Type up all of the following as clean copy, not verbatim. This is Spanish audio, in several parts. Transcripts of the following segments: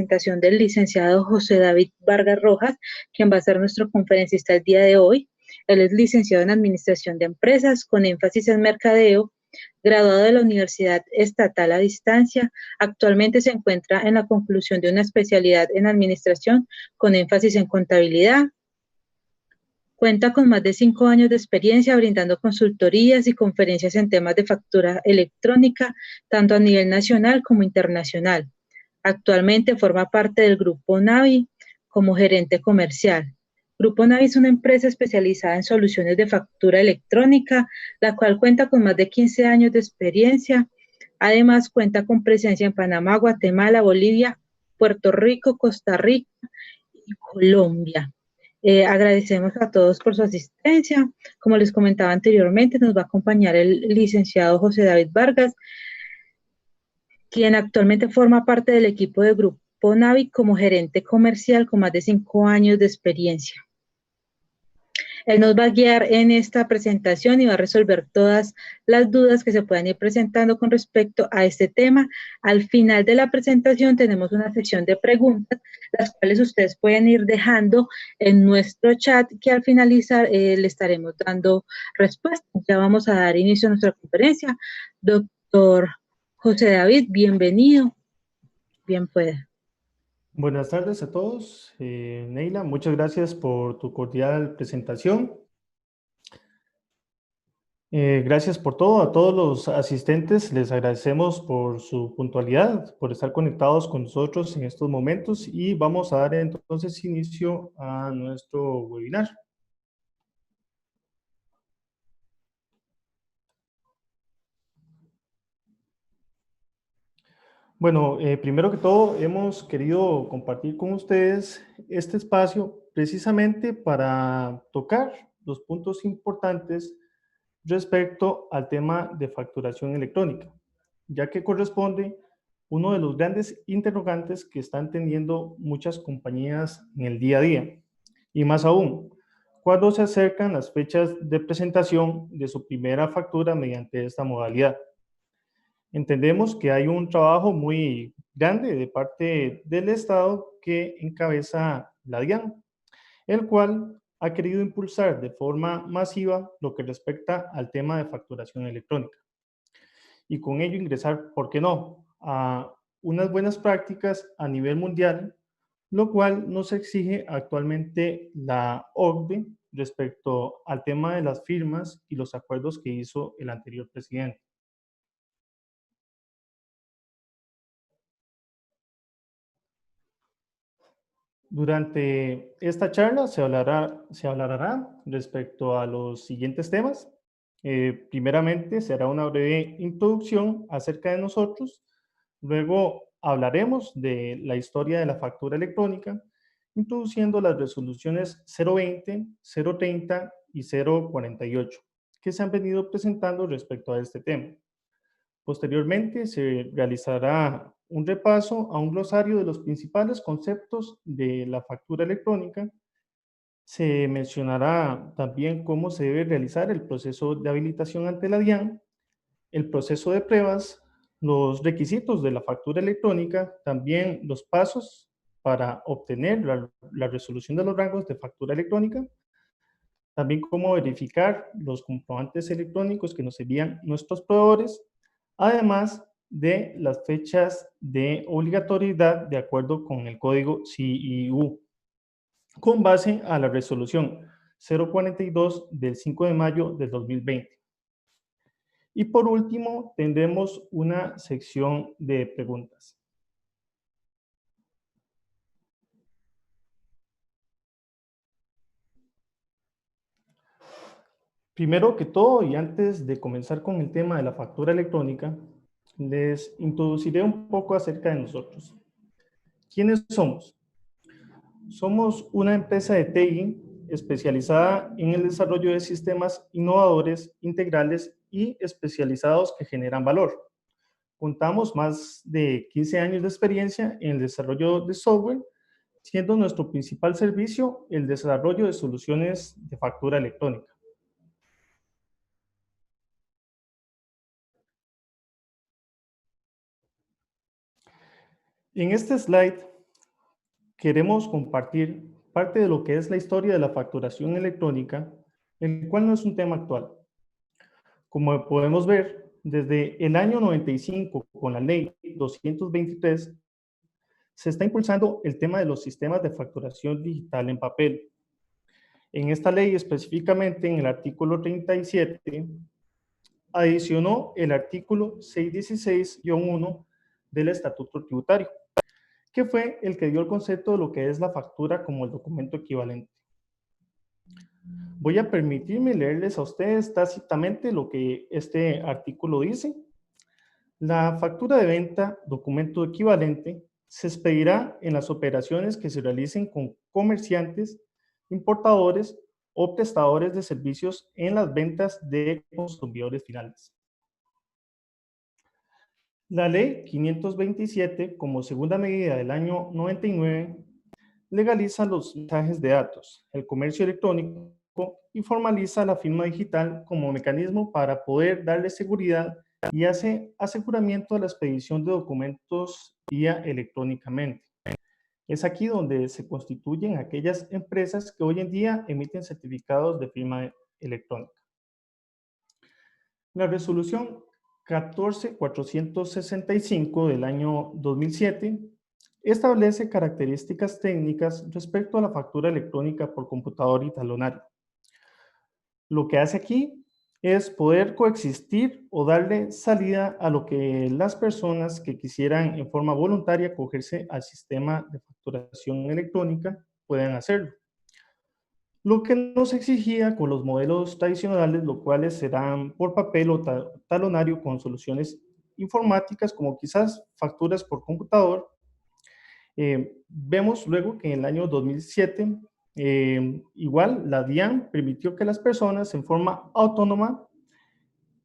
Presentación del licenciado José David Vargas Rojas, quien va a ser nuestro conferencista el día de hoy. Él es licenciado en Administración de Empresas con énfasis en Mercadeo, graduado de la Universidad Estatal a Distancia. Actualmente se encuentra en la conclusión de una especialidad en Administración con énfasis en Contabilidad. Cuenta con más de 5 años de experiencia brindando consultorías y conferencias en temas de factura electrónica, tanto a nivel nacional como internacional. Actualmente forma parte del Grupo Navi como gerente comercial. Grupo Navi es una empresa especializada en soluciones de factura electrónica, la cual cuenta con más de 15 años de experiencia. Además, cuenta con presencia en Panamá, Guatemala, Bolivia, Puerto Rico, Costa Rica y Colombia. Agradecemos a todos por su asistencia. Como les comentaba anteriormente, nos va a acompañar el licenciado José David Vargas, quien actualmente forma parte del equipo de Grupo Navi como gerente comercial con más de 5 años de experiencia. Él nos va a guiar en esta presentación y va a resolver todas las dudas que se puedan ir presentando con respecto a este tema. Al final de la presentación tenemos una sección de preguntas, las cuales ustedes pueden ir dejando en nuestro chat, que al finalizar le estaremos dando respuestas. Ya vamos a dar inicio a nuestra conferencia. Doctor José David, bienvenido. Bien puede. Buenas tardes a todos. Neila, muchas gracias por tu cordial presentación. Gracias por todo. A todos los asistentes les agradecemos por su puntualidad, por estar conectados con nosotros en estos momentos y vamos a dar entonces inicio a nuestro webinar. Bueno, primero que todo, hemos querido compartir con ustedes este espacio precisamente para tocar los puntos importantes respecto al tema de facturación electrónica, ya que corresponde uno de los grandes interrogantes que están teniendo muchas compañías en el día a día. Y más aún, cuando se acercan las fechas de presentación de su primera factura mediante esta modalidad. Entendemos que hay un trabajo muy grande de parte del Estado que encabeza la DIAN, el cual ha querido impulsar de forma masiva lo que respecta al tema de facturación electrónica. Y con ello ingresar, ¿por qué no?, a unas buenas prácticas a nivel mundial, lo cual nos exige actualmente la OCDE respecto al tema de las firmas y los acuerdos que hizo el anterior presidente. Durante esta charla se hablará respecto a los siguientes temas. Primeramente, será una breve introducción acerca de nosotros. Luego hablaremos de la historia de la factura electrónica, introduciendo las resoluciones 020, 030 y 048, que se han venido presentando respecto a este tema. Posteriormente, se realizará un repaso a un glosario de los principales conceptos de la factura electrónica. Se mencionará también cómo se debe realizar el proceso de habilitación ante la DIAN, el proceso de pruebas, los requisitos de la factura electrónica, también los pasos para obtener la resolución de los rangos de factura electrónica, también cómo verificar los comprobantes electrónicos que nos envían nuestros proveedores, además de las fechas de obligatoriedad de acuerdo con el código CIU, con base a la resolución 042 del 5 de mayo del 2020. Y por último, tendremos una sección de preguntas. Primero que todo, y antes de comenzar con el tema de la factura electrónica, les introduciré un poco acerca de nosotros. ¿Quiénes somos? Somos una empresa de TI especializada en el desarrollo de sistemas innovadores, integrales y especializados que generan valor. Contamos más de 15 años de experiencia en el desarrollo de software, siendo nuestro principal servicio el desarrollo de soluciones de factura electrónica. En este slide queremos compartir parte de lo que es la historia de la facturación electrónica, el cual no es un tema actual. Como podemos ver, desde el año 95, con la ley 223, se está impulsando el tema de los sistemas de facturación digital en papel. En esta ley, específicamente en el artículo 37, adicionó el artículo 616-1 del Estatuto Tributario, que fue el que dio el concepto de lo que es la factura como el documento equivalente. Voy a permitirme leerles a ustedes tácitamente lo que este artículo dice. La factura de venta, documento equivalente, se expedirá en las operaciones que se realicen con comerciantes, importadores o prestadores de servicios en las ventas de consumidores finales. La ley 527, como segunda medida del año 99, legaliza los mensajes de datos, el comercio electrónico y formaliza la firma digital como mecanismo para poder darle seguridad y hace aseguramiento a la expedición de documentos vía electrónicamente. Es aquí donde se constituyen aquellas empresas que hoy en día emiten certificados de firma electrónica. La resolución 14465 del año 2007 establece características técnicas respecto a la factura electrónica por computador y talonario. Lo que hace aquí es poder coexistir o darle salida a lo que las personas que quisieran en forma voluntaria acogerse al sistema de facturación electrónica puedan hacerlo. Lo que nos exigía con los modelos tradicionales, los cuales serán por papel o talonario con soluciones informáticas, como quizás facturas por computador. Vemos luego que en el año 2007, igual la DIAN permitió que las personas en forma autónoma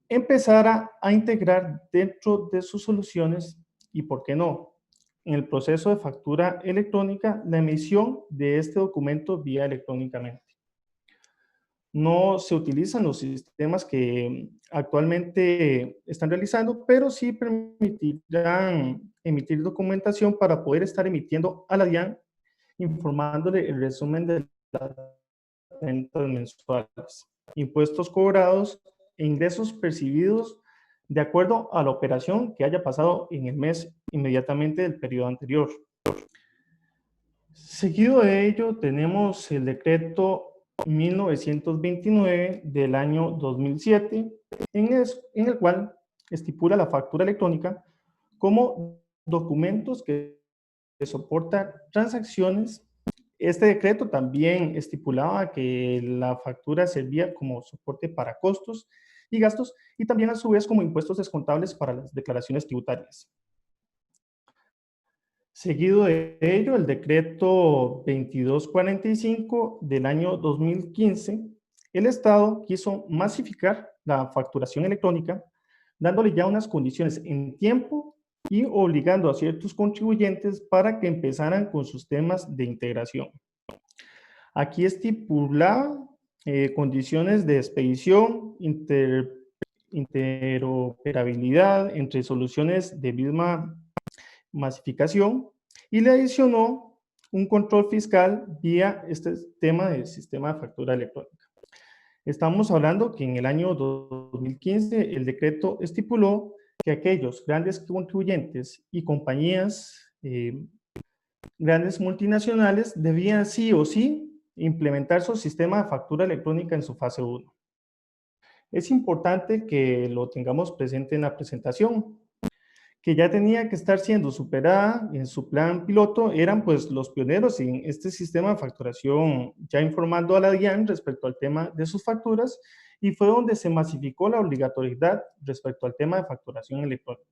empezara a integrar dentro de sus soluciones y, ¿por qué no?, en el proceso de factura electrónica, la emisión de este documento vía electrónicamente. No se utilizan los sistemas que actualmente están realizando, pero sí permitirán emitir documentación para poder estar emitiendo a la DIAN, informándole el resumen de las ventas mensuales, impuestos cobrados e ingresos percibidos de acuerdo a la operación que haya pasado en el mes inmediatamente del periodo anterior. Seguido de ello, tenemos el decreto 1929 del año 2007, en el cual estipula la factura electrónica como documentos que soportan transacciones. Este decreto también estipulaba que la factura servía como soporte para costos y gastos y también a su vez como impuestos descontables para las declaraciones tributarias. Seguido de ello, el decreto 2245 del año 2015, el Estado quiso masificar la facturación electrónica, dándole ya unas condiciones en tiempo y obligando a ciertos contribuyentes para que empezaran con sus temas de integración. Aquí estipulaba condiciones de expedición, interoperabilidad entre soluciones de misma masificación y le adicionó un control fiscal vía este tema del sistema de factura electrónica. Estamos hablando que en el año 2015 el decreto estipuló que aquellos grandes contribuyentes y compañías grandes multinacionales debían sí o sí implementar su sistema de factura electrónica en su fase 1. Es importante que lo tengamos presente en la presentación, que ya tenía que estar siendo superada en su plan piloto, eran pues los pioneros en este sistema de facturación, ya informando a la DIAN respecto al tema de sus facturas, y fue donde se masificó la obligatoriedad respecto al tema de facturación electrónica.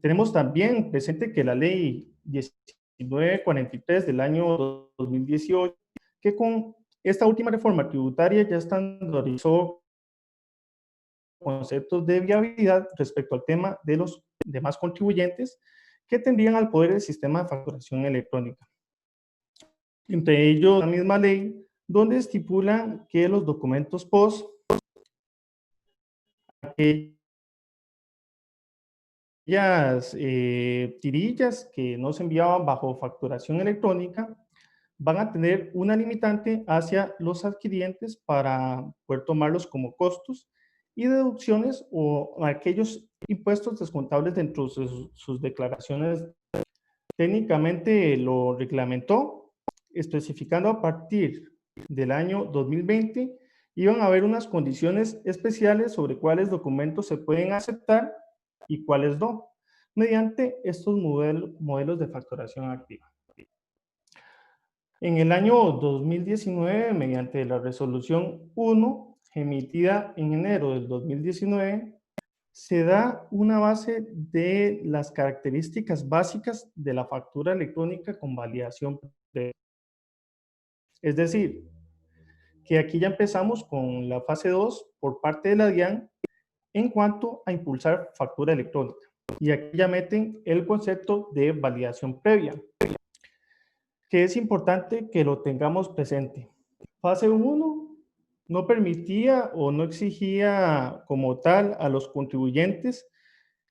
Tenemos también presente que la ley 1943 del año 2018, que con esta última reforma tributaria ya estandarizó conceptos de viabilidad respecto al tema de los demás contribuyentes que tendrían al poder el sistema de facturación electrónica. Entre ellos, la misma ley, donde estipula que los documentos POS, aquellos aquellas tirillas que no se enviaban bajo facturación electrónica van a tener una limitante hacia los adquirientes para poder tomarlos como costos y deducciones o aquellos impuestos descontables dentro de sus declaraciones. Técnicamente lo reglamentó, especificando a partir del año 2020 iban a haber unas condiciones especiales sobre cuáles documentos se pueden aceptar y cuáles no, mediante estos modelos de facturación activa. En el año 2019, mediante la resolución 1, emitida en enero del 2019, se da una base de las características básicas de la factura electrónica con validación previa. Es decir, que aquí ya empezamos con la fase 2 por parte de la DIAN en cuanto a impulsar factura electrónica. Y aquí ya meten el concepto de validación previa, que es importante que lo tengamos presente. Fase 1 no permitía o no exigía como tal a los contribuyentes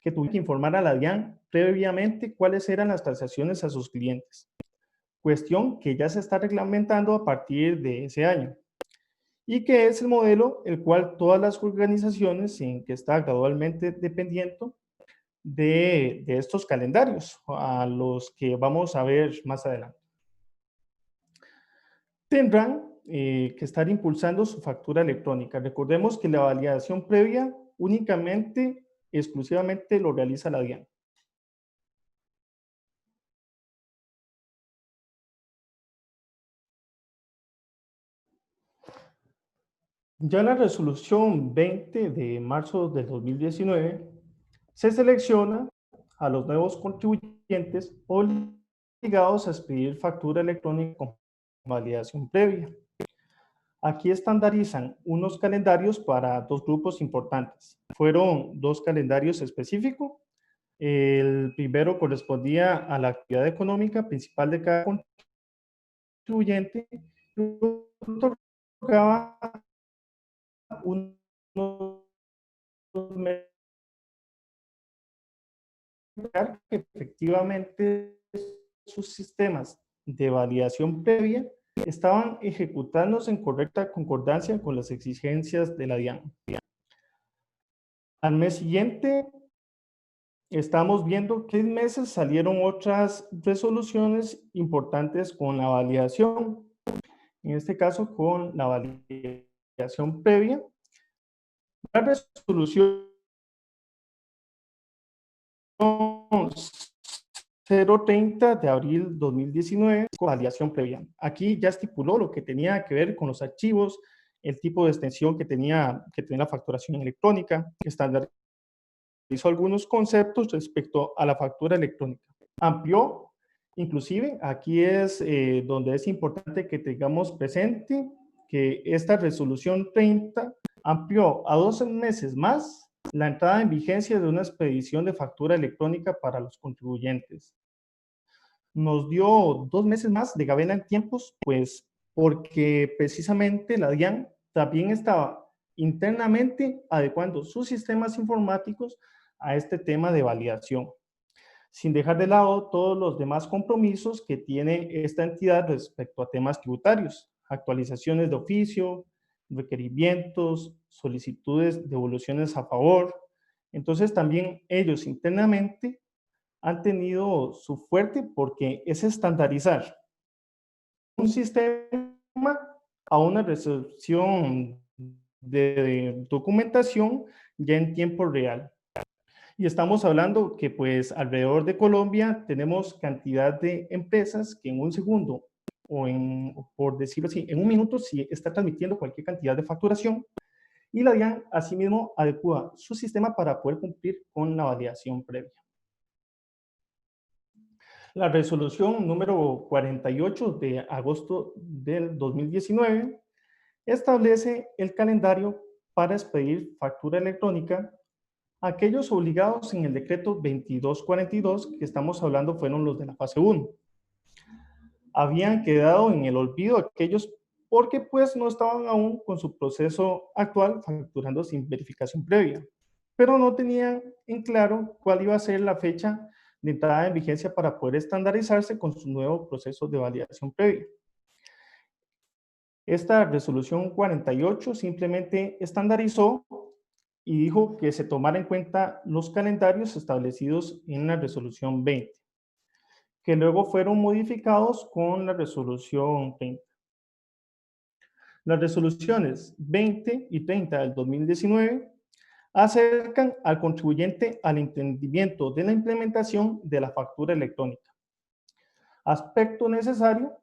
que tuvieran que informar a la DIAN previamente cuáles eran las tasaciones a sus clientes, cuestión que ya se está reglamentando a partir de ese año y que es el modelo el cual todas las organizaciones en que está gradualmente dependiendo de estos calendarios a los que vamos a ver más adelante. Tendrán que estar impulsando su factura electrónica. Recordemos que la validación previa únicamente, exclusivamente lo realiza la DIAN. Ya en la resolución 20 de marzo del 2019 se selecciona a los nuevos contribuyentes obligados a expedir factura electrónica con validación previa. Aquí estandarizan unos calendarios para dos grupos importantes. Fueron dos calendarios específicos. El primero correspondía a la actividad económica principal de cada contribuyente y otorgaba unos meses que efectivamente sus sistemas de validación previa estaban ejecutándose en correcta concordancia con las exigencias de la DIAN. Al mes siguiente, estamos viendo que en meses salieron otras resoluciones importantes con la validación, en este caso con la validación previa. La resolución 030 de abril 2019 con validación previa. Aquí ya estipuló lo que tenía que ver con los archivos, el tipo de extensión que tenía la facturación electrónica, que estandarizó algunos conceptos respecto a la factura electrónica. Amplió, inclusive, aquí es donde es importante que tengamos presente que esta resolución 30 amplió a 12 meses más la entrada en vigencia de una expedición de factura electrónica para los contribuyentes. Nos dio 2 meses más de gabela en tiempos, pues porque precisamente la DIAN también estaba internamente adecuando sus sistemas informáticos a este tema de validación, sin dejar de lado todos los demás compromisos que tiene esta entidad respecto a temas tributarios, actualizaciones de oficio, requerimientos, solicitudes, devoluciones a favor. Entonces también ellos internamente han tenido su fuerte porque es estandarizar un sistema a una recepción de documentación ya en tiempo real. Y estamos hablando que pues alrededor de Colombia tenemos cantidad de empresas que en un segundo por decirlo así, en un minuto sí está transmitiendo cualquier cantidad de facturación y la DIAN asimismo adecua su sistema para poder cumplir con la validación previa. La resolución número 48 de agosto del 2019 establece el calendario para expedir factura electrónica. Aquellos obligados en el decreto 2242 que estamos hablando fueron los de la fase 1. Habían quedado en el olvido aquellos porque pues no estaban aún con su proceso actual facturando sin verificación previa. pero no tenían en claro cuál iba a ser la fecha de entrada en vigencia para poder estandarizarse con su nuevo proceso de validación previa. Esta resolución 48 simplemente estandarizó y dijo que se tomara en cuenta los calendarios establecidos en la resolución 20, que luego fueron modificados con la resolución 30. Las resoluciones 20 y 30 del 2019 acercan al contribuyente al entendimiento de la implementación de la factura electrónica, aspecto necesario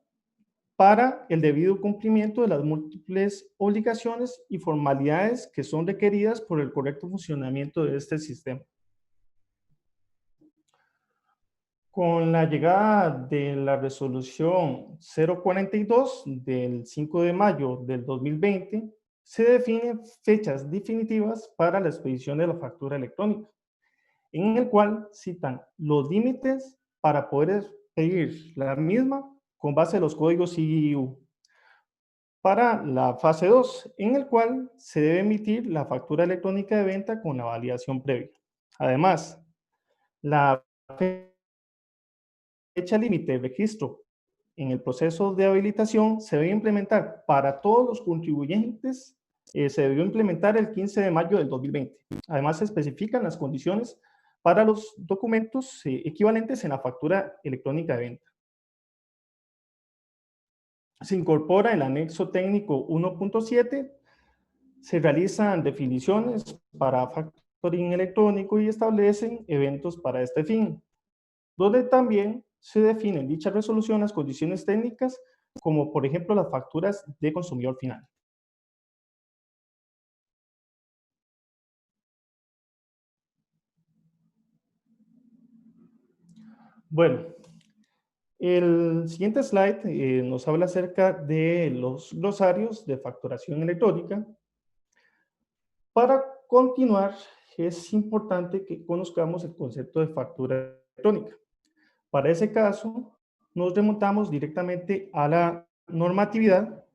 para el debido cumplimiento de las múltiples obligaciones y formalidades que son requeridas por el correcto funcionamiento de este sistema. Con la llegada de la resolución 042 del 5 de mayo del 2020, se definen fechas definitivas para la expedición de la factura electrónica, en el cual citan los límites para poder expedir la misma con base a los códigos IIU. Para la fase 2, en el cual se debe emitir la factura electrónica de venta con la validación previa. Además, la fecha límite de registro en el proceso de habilitación se debe implementar para todos los contribuyentes, se debió implementar el 15 de mayo del 2020. Además, se especifican las condiciones para los documentos equivalentes en la factura electrónica de venta. Se incorpora el anexo técnico 1.7, se realizan definiciones para factoring electrónico y establecen eventos para este fin, donde también se definen dicha resolución las condiciones técnicas, como por ejemplo las facturas de consumidor final. Bueno, el siguiente slide nos habla acerca de los glosarios de facturación electrónica. Para continuar, es importante que conozcamos el concepto de factura electrónica. Para ese caso, nos remontamos directamente a la normatividad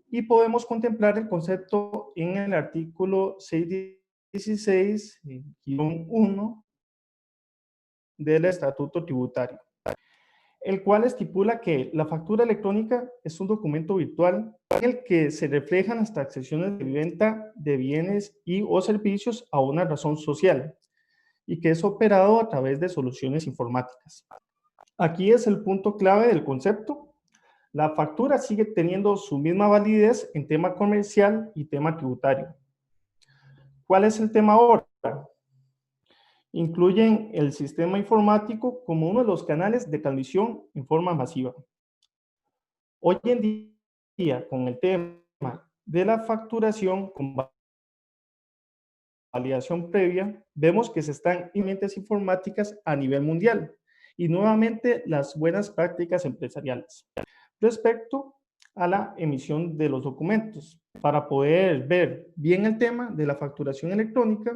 y podemos contemplar el concepto en el artículo 616-1 del Estatuto Tributario, el cual estipula que la factura electrónica es un documento virtual en el que se reflejan las transacciones de venta de bienes y o servicios a una razón social y que es operado a través de soluciones informáticas. Aquí es el punto clave del concepto. La factura sigue teniendo su misma validez en tema comercial y tema tributario. ¿Cuál es el tema ahora? Incluyen el sistema informático como uno de los canales de transmisión en forma masiva. Hoy en día, con el tema de la facturación con validación previa, vemos que se están implementando informáticas a nivel mundial y nuevamente las buenas prácticas empresariales respecto a la emisión de los documentos. Para poder ver bien el tema de la facturación electrónica,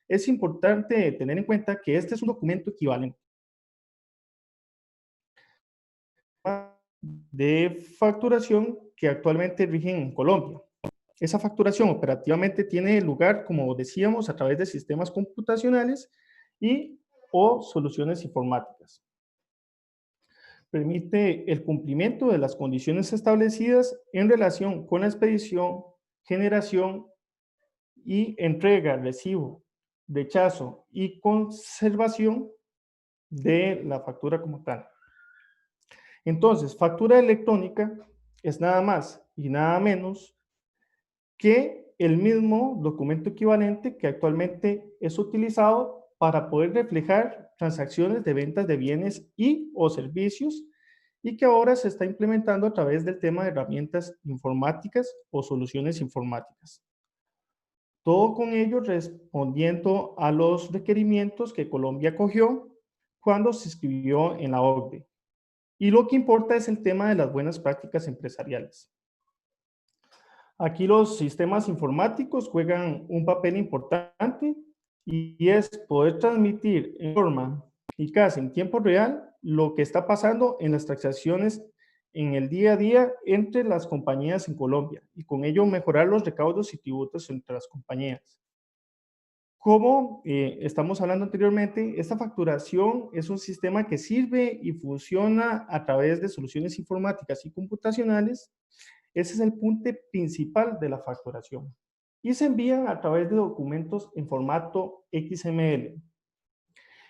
es importante tener en cuenta que este es un documento equivalente de facturación que actualmente rigen en Colombia. Esa facturación operativamente tiene lugar, como decíamos, a través de sistemas computacionales y o soluciones informáticas. Permite el cumplimiento de las condiciones establecidas en relación con la expedición, generación y entrega, recibo, rechazo y conservación de la factura como tal. Entonces, factura electrónica es nada más y nada menos que el mismo documento equivalente que actualmente es utilizado para poder reflejar transacciones de ventas de bienes y o servicios y que ahora se está implementando a través del tema de herramientas informáticas o soluciones informáticas. Todo con ello respondiendo a los requerimientos que Colombia acogió cuando se inscribió en la OCDE. Y lo que importa es el tema de las buenas prácticas empresariales. Aquí los sistemas informáticos juegan un papel importante y es poder transmitir en forma eficaz en tiempo real lo que está pasando en las transacciones en el día a día entre las compañías en Colombia y con ello mejorar los recaudos y tributos entre las compañías. Como estamos hablando anteriormente, esta facturación es un sistema que sirve y funciona a través de soluciones informáticas y computacionales. Ese es el punto principal de la facturación. Y se envían a través de documentos en formato XML,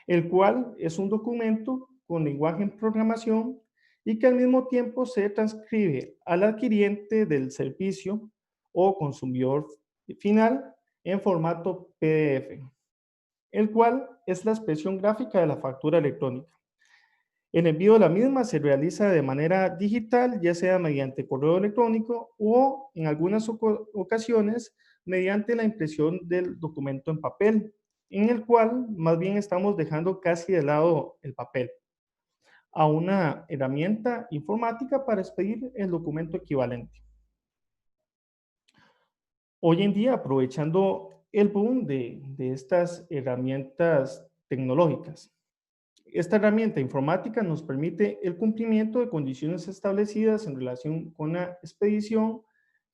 el cual es un documento con lenguaje en programación y que al mismo tiempo se transcribe al adquiriente del servicio o consumidor final en formato PDF, el cual es la expresión gráfica de la factura electrónica. El envío de la misma se realiza de manera digital, ya sea mediante correo electrónico o en algunas ocasiones mediante la impresión del documento en papel, en el cual más bien estamos dejando casi de lado el papel a una herramienta informática para expedir el documento equivalente. Hoy en día, aprovechando el boom de estas herramientas tecnológicas, esta herramienta informática nos permite el cumplimiento de condiciones establecidas en relación con la expedición,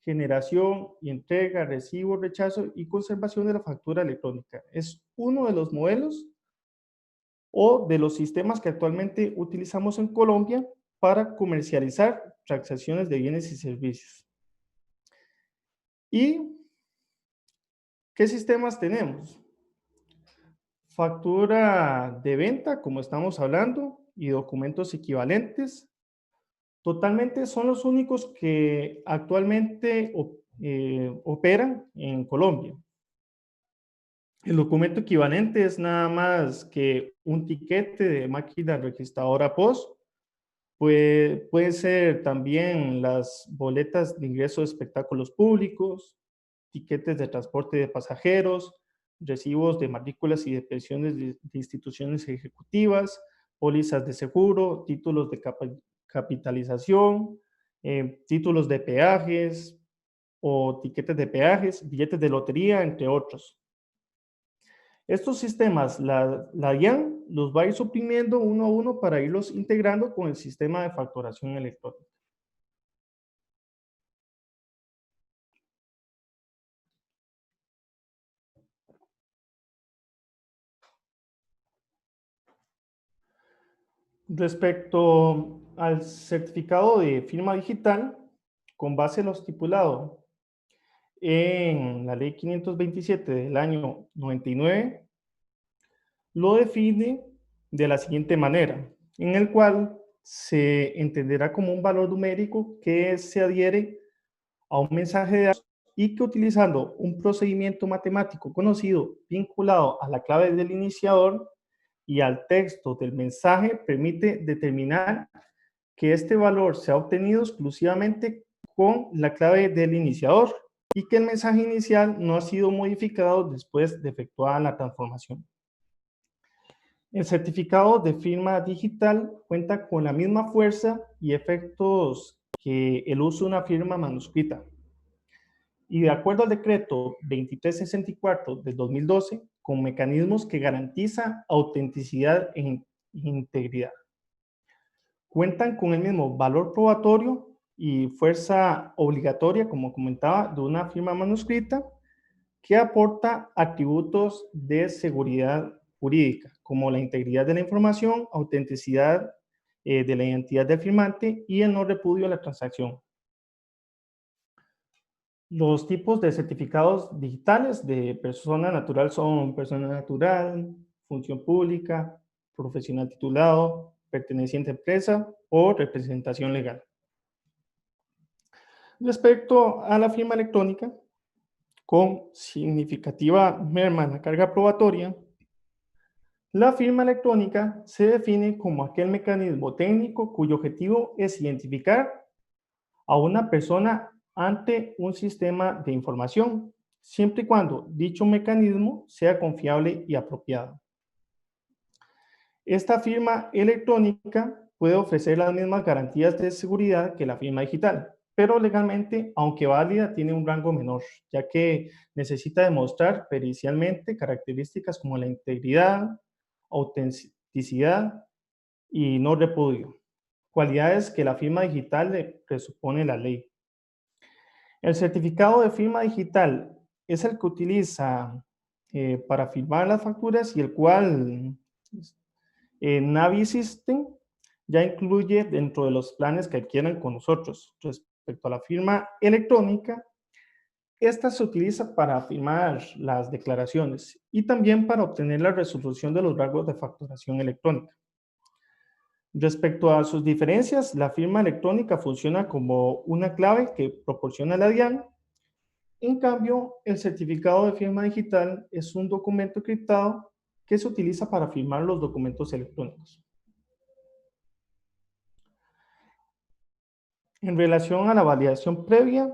generación y entrega, recibo, rechazo y conservación de la factura electrónica. Es uno de los modelos o de los sistemas que actualmente utilizamos en Colombia para comercializar transacciones de bienes y servicios. ¿Y qué sistemas tenemos? Factura de venta, como estamos hablando, y documentos equivalentes. Totalmente son los únicos que actualmente operan en Colombia. El documento equivalente es nada más que un tiquete de máquina registradora POS. Puede ser también las boletas de ingreso de espectáculos públicos, tiquetes de transporte de pasajeros, recibos de matrículas y de pensiones de instituciones ejecutivas, pólizas de seguro, títulos de capitalización, títulos de peajes o tiquetes de peajes, billetes de lotería, entre otros. Estos sistemas, la DIAN los va a ir suprimiendo uno a uno para irlos integrando con el sistema de facturación electrónica. Respecto al certificado de firma digital, con base en lo estipulado en la ley 527 del año 99, lo define de la siguiente manera, en el cual se entenderá como un valor numérico que se adhiere a un mensaje de datos y que utilizando un procedimiento matemático conocido vinculado a la clave del iniciador y al texto del mensaje permite determinar que este valor se ha obtenido exclusivamente con la clave del iniciador y que el mensaje inicial no ha sido modificado después de efectuada la transformación. El certificado de firma digital cuenta con la misma fuerza y efectos que el uso de una firma manuscrita. Y de acuerdo al decreto 2364 del 2012, con mecanismos que garantizan autenticidad e integridad. Cuentan con el mismo valor probatorio y fuerza obligatoria, como comentaba, de una firma manuscrita, que aporta atributos de seguridad jurídica, como la integridad de la información, autenticidad de la identidad del firmante y el no repudio a la transacción. Los tipos de certificados digitales de persona natural son persona natural, función pública, profesional titulado, perteneciente a empresa o representación legal. Respecto a la firma electrónica, con significativa merma en la carga probatoria, la firma electrónica se define como aquel mecanismo técnico cuyo objetivo es identificar a una persona ante un sistema de información, siempre y cuando dicho mecanismo sea confiable y apropiado. Esta firma electrónica puede ofrecer las mismas garantías de seguridad que la firma digital, pero legalmente, aunque válida, tiene un rango menor, ya que necesita demostrar pericialmente características como la integridad, autenticidad y no repudio, cualidades que la firma digital le presupone la ley. El certificado de firma digital es el que utiliza para firmar las facturas y el cual Navi System ya incluye dentro de los planes que adquieran con nosotros. Respecto a la firma electrónica, esta se utiliza para firmar las declaraciones y también para obtener la resolución de los rasgos de facturación electrónica. Respecto a sus diferencias, la firma electrónica funciona como una clave que proporciona la DIAN. En cambio, el certificado de firma digital es un documento encriptado que se utiliza para firmar los documentos electrónicos. En relación a la validación previa,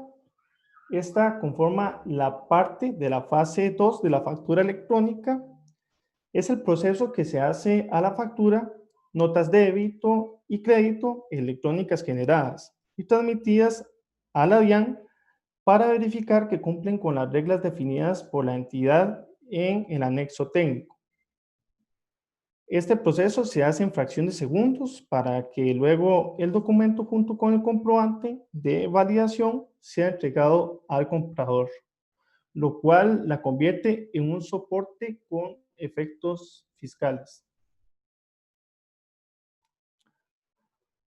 esta conforma la parte de la fase 2 de la factura electrónica. Es el proceso que se hace a la factura, notas de débito y crédito electrónicas generadas y transmitidas a la DIAN para verificar que cumplen con las reglas definidas por la entidad en el anexo técnico. Este proceso se hace en fracción de segundos para que luego el documento junto con el comprobante de validación sea entregado al comprador, lo cual la convierte en un soporte con efectos fiscales.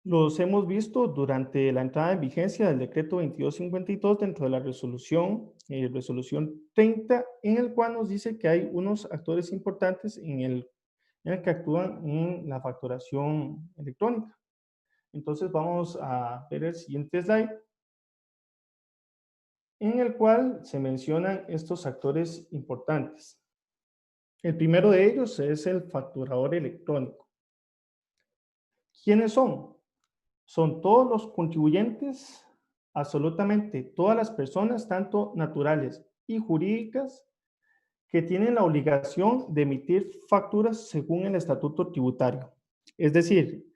Los hemos visto durante la entrada en vigencia del decreto 2252 dentro de la resolución 30, en el cual nos dice que hay unos actores importantes en el que actúan en la facturación electrónica. Entonces vamos a ver el siguiente slide, en el cual se mencionan estos actores importantes. El primero de ellos es el facturador electrónico. ¿Quiénes son? Son todos los contribuyentes, absolutamente todas las personas, tanto naturales y jurídicas, que tienen la obligación de emitir facturas según el estatuto tributario. Es decir,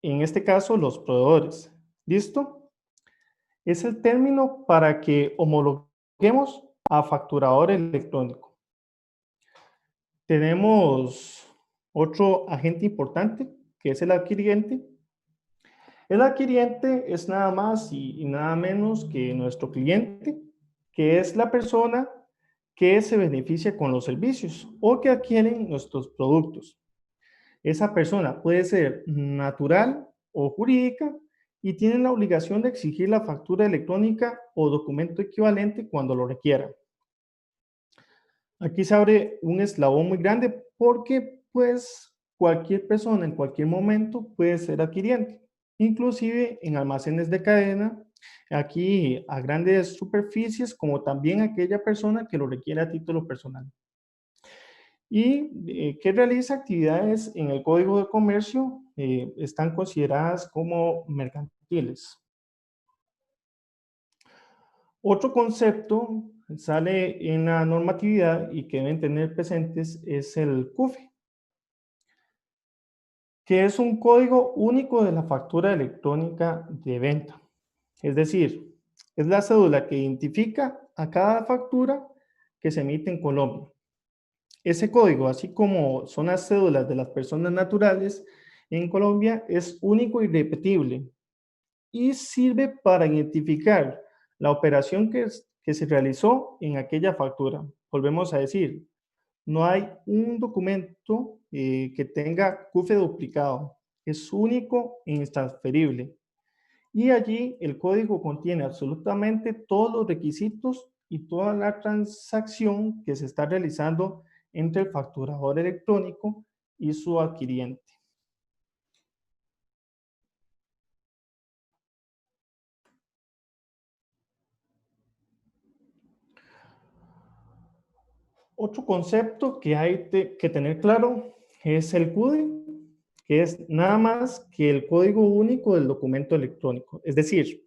en este caso, los proveedores. ¿Listo? Es el término para que homologuemos a facturador electrónico. Tenemos otro agente importante, que es el adquiriente. El adquiriente es nada más y nada menos que nuestro cliente, que es la persona que se beneficia con los servicios o que adquieren nuestros productos. Esa persona puede ser natural o jurídica y tiene la obligación de exigir la factura electrónica o documento equivalente cuando lo requiera. Aquí se abre un eslabón muy grande porque pues cualquier persona en cualquier momento puede ser adquiriente, inclusive en almacenes de cadena, aquí a grandes superficies, como también aquella persona que lo requiere a título personal. Y que realiza actividades en el Código de Comercio, están consideradas como mercantiles. Otro concepto sale en la normatividad y que deben tener presentes es el CUFE, que es un código único de la factura electrónica de venta. Es decir, es la cédula que identifica a cada factura que se emite en Colombia. Ese código, así como son las cédulas de las personas naturales en Colombia, es único y irrepetible y sirve para identificar la operación que se realizó en aquella factura. Volvemos a decir, no hay un documento que tenga CUFE duplicado, es único e intransferible. Y allí el código contiene absolutamente todos los requisitos y toda la transacción que se está realizando entre el facturador electrónico y su adquiriente. Otro concepto que hay que tener claro es el CUDE, que es nada más que el código único del documento electrónico. Es decir,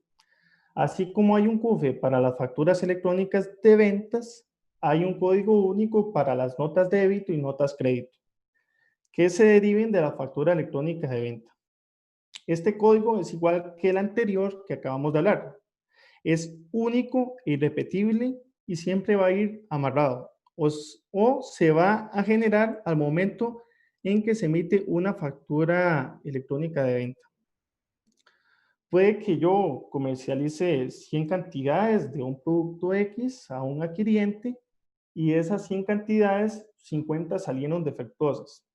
así como hay un CUFE para las facturas electrónicas de ventas, hay un código único para las notas de débito y notas crédito, que se deriven de la factura electrónica de venta. Este código es igual que el anterior que acabamos de hablar. Es único, irrepetible y siempre va a ir amarrado o se va a generar al momento en que se emite una factura electrónica de venta. Puede que yo comercialice 100 cantidades de un producto X a un adquiriente y de esas 100 cantidades, 50 salieron defectuosas.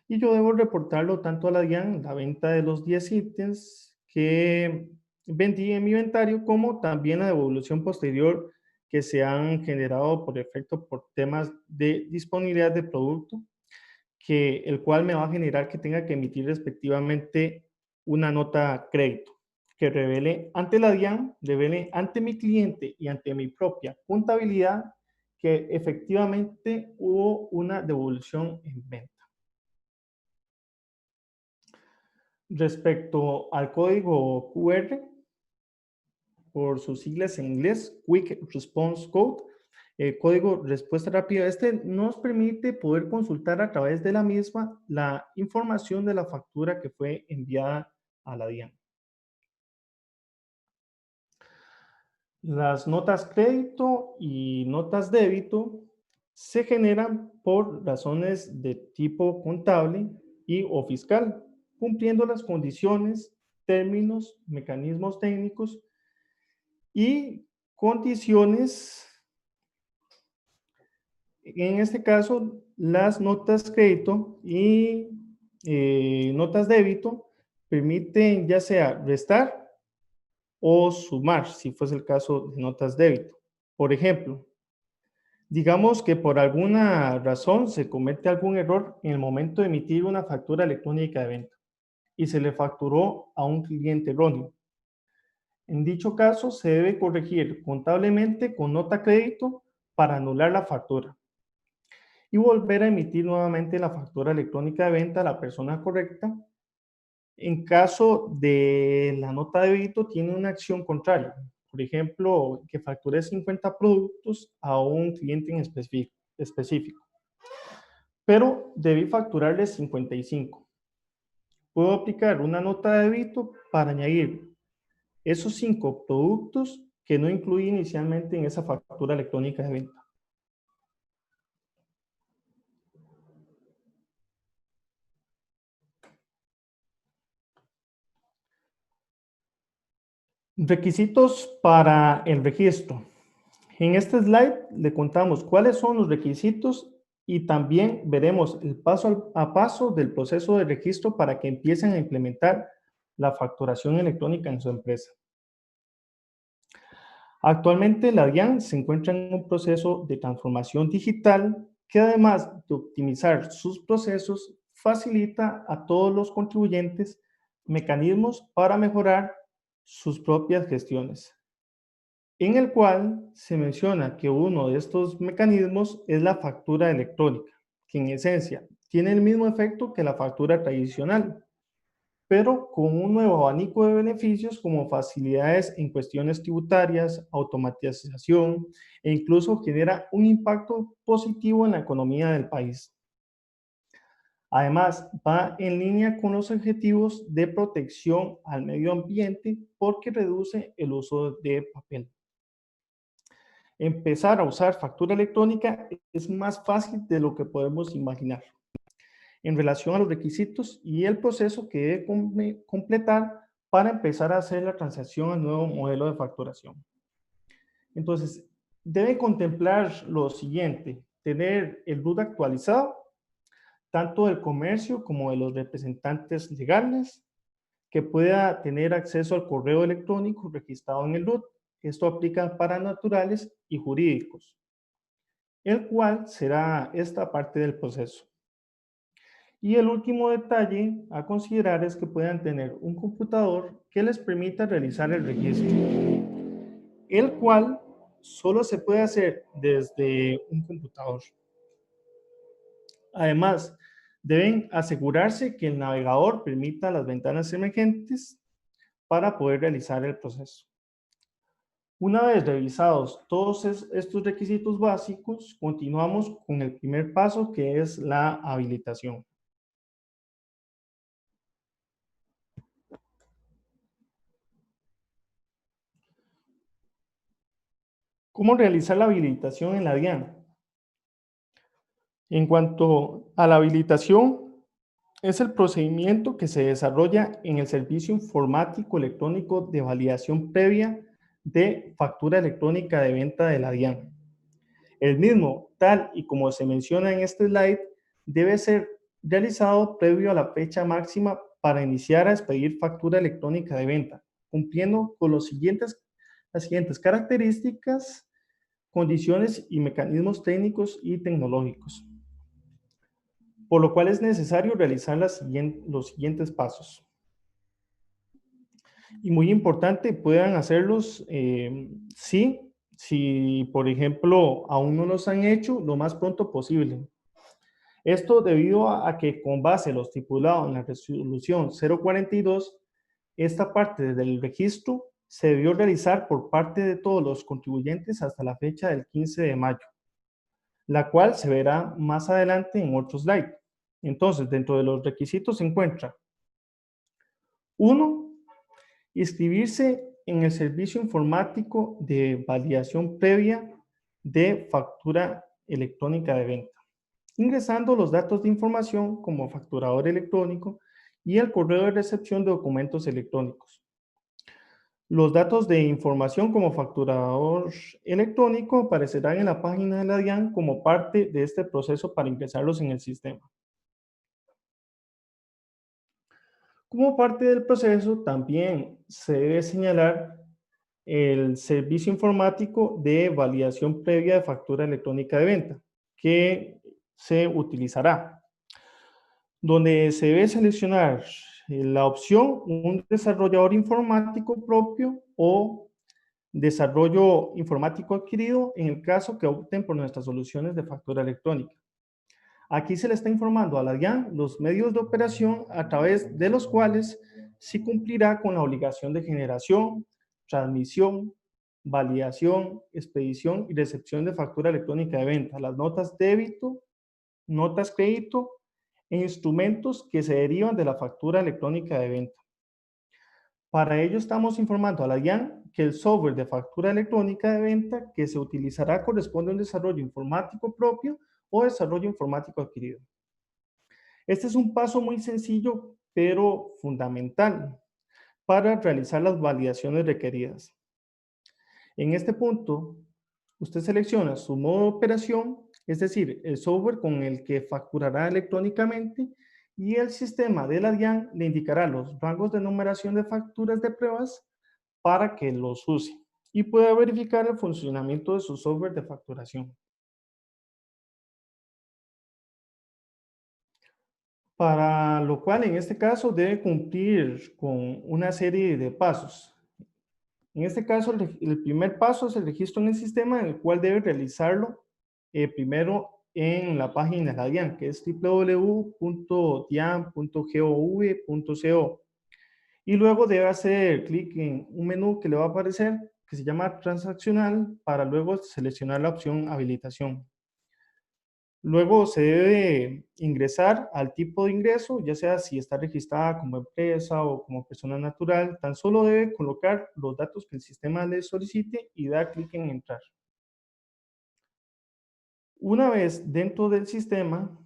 Y yo debo reportarlo tanto a la DIAN, la venta de los 10 ítems que vendí en mi inventario, como también la devolución posterior que se han generado por efecto por temas de disponibilidad de producto, el cual me va a generar que tenga que emitir respectivamente una nota crédito que revele ante la DIAN, revele ante mi cliente y ante mi propia contabilidad que efectivamente hubo una devolución en venta. Respecto al código QR, por sus siglas en inglés, Quick Response Code, código respuesta rápida, este nos permite poder consultar a través de la misma la información de la factura que fue enviada a la DIAN. Las notas crédito y notas débito se generan por razones de tipo contable y o fiscal, cumpliendo las condiciones, términos, mecanismos técnicos y condiciones. En este caso, las notas crédito y notas débito permiten ya sea restar o sumar, si fuese el caso de notas débito. Por ejemplo, digamos que por alguna razón se comete algún error en el momento de emitir una factura electrónica de venta y se le facturó a un cliente erróneo. En dicho caso, se debe corregir contablemente con nota crédito para anular la factura y volver a emitir nuevamente la factura electrónica de venta a la persona correcta. En caso de la nota de débito, tiene una acción contraria. Por ejemplo, que facture 50 productos a un cliente en específico, pero debí facturarle 55. Puedo aplicar una nota de débito para añadir esos 5 productos que no incluí inicialmente en esa factura electrónica de venta. Requisitos para el registro. En este slide le contamos cuáles son los requisitos y también veremos el paso a paso del proceso de registro para que empiecen a implementar la facturación electrónica en su empresa. Actualmente la DIAN se encuentra en un proceso de transformación digital que además de optimizar sus procesos, facilita a todos los contribuyentes mecanismos para mejorar sus propias gestiones, en el cual se menciona que uno de estos mecanismos es la factura electrónica, que en esencia tiene el mismo efecto que la factura tradicional, pero con un nuevo abanico de beneficios como facilidades en cuestiones tributarias, automatización e incluso genera un impacto positivo en la economía del país. Además, va en línea con los objetivos de protección al medio ambiente porque reduce el uso de papel. Empezar a usar factura electrónica es más fácil de lo que podemos imaginar en relación a los requisitos y el proceso que debe completar para empezar a hacer la transacción al nuevo modelo de facturación. Entonces, debe contemplar lo siguiente: tener el RUT actualizado, tanto del comercio como de los representantes legales, que pueda tener acceso al correo electrónico registrado en el RUT. Esto aplica para naturales y jurídicos, el cual será esta parte del proceso. Y el último detalle a considerar es que puedan tener un computador que les permita realizar el registro, el cual solo se puede hacer desde un computador. Además, deben asegurarse que el navegador permita las ventanas emergentes para poder realizar el proceso. Una vez revisados todos estos requisitos básicos, continuamos con el primer paso, que es la habilitación. ¿Cómo realizar la habilitación en la DIAN? En cuanto a la habilitación, es el procedimiento que se desarrolla en el servicio informático electrónico de validación previa de factura electrónica de venta de la DIAN. El mismo, tal y como se menciona en este slide, debe ser realizado previo a la fecha máxima para iniciar a expedir factura electrónica de venta, cumpliendo con las siguientes características, condiciones y mecanismos técnicos y tecnológicos. Por lo cual es necesario realizar los siguientes pasos. Y muy importante, puedan hacerlos si, por ejemplo, aún no los han hecho, lo más pronto posible. Esto debido a que con base a lo estipulado en la resolución 042, esta parte del registro se debió realizar por parte de todos los contribuyentes hasta la fecha del 15 de mayo, la cual se verá más adelante en otro slide. Entonces, dentro de los requisitos se encuentra 1. Inscribirse en el servicio informático de validación previa de factura electrónica de venta, ingresando los datos de información como facturador electrónico y el correo de recepción de documentos electrónicos. Los datos de información como facturador electrónico aparecerán en la página de la DIAN como parte de este proceso para ingresarlos en el sistema. Como parte del proceso, también se debe señalar el servicio informático de validación previa de factura electrónica de venta, que se utilizará, donde se debe seleccionar la opción un desarrollador informático propio o desarrollo informático adquirido en el caso que opten por nuestras soluciones de factura electrónica. Aquí se le está informando a la DIAN los medios de operación a través de los cuales sí cumplirá con la obligación de generación, transmisión, validación, expedición y recepción de factura electrónica de venta, las notas débito, notas crédito e instrumentos que se derivan de la factura electrónica de venta. Para ello estamos informando a la DIAN que el software de factura electrónica de venta que se utilizará corresponde a un desarrollo informático propio o desarrollo informático adquirido. Este es un paso muy sencillo, pero fundamental para realizar las validaciones requeridas. En este punto, usted selecciona su modo de operación, es decir, el software con el que facturará electrónicamente, y el sistema de la DIAN le indicará los rangos de numeración de facturas de pruebas para que los use y pueda verificar el funcionamiento de su software de facturación. Para lo cual, en este caso, debe cumplir con una serie de pasos. En este caso, el primer paso es el registro en el sistema, en el cual debe realizarlo primero en la página de la DIAN, que es www.dian.gov.co. Y luego debe hacer clic en un menú que le va a aparecer, que se llama transaccional, para luego seleccionar la opción habilitación. Luego se debe ingresar al tipo de ingreso, ya sea si está registrada como empresa o como persona natural. Tan solo debe colocar los datos que el sistema le solicite y dar clic en entrar. Una vez dentro del sistema,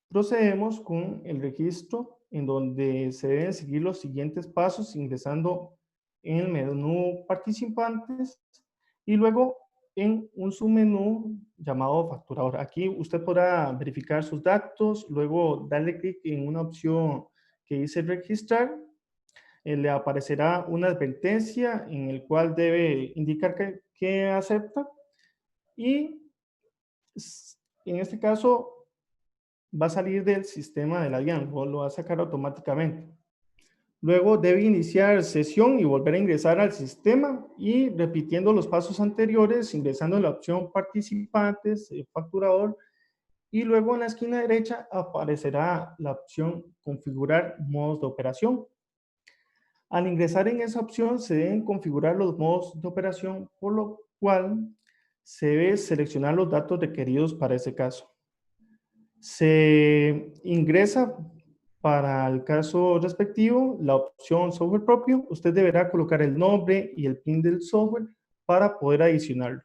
procedemos con el registro, en donde se deben seguir los siguientes pasos ingresando en el menú participantes y luego en un submenú llamado facturador. Aquí usted podrá verificar sus datos, luego darle clic en una opción que dice registrar. Le aparecerá una advertencia en el cual debe indicar que acepta, y en este caso va a salir del sistema de la DIAN, o lo va a sacar automáticamente. Luego debe iniciar sesión y volver a ingresar al sistema y repitiendo los pasos anteriores, ingresando en la opción participantes, facturador, y luego en la esquina derecha aparecerá la opción configurar modos de operación. Al ingresar en esa opción se deben configurar los modos de operación, por lo cual se debe seleccionar los datos requeridos para ese caso. Se ingresa para el caso respectivo la opción software propio. Usted deberá colocar el nombre y el PIN del software para poder adicionarlo.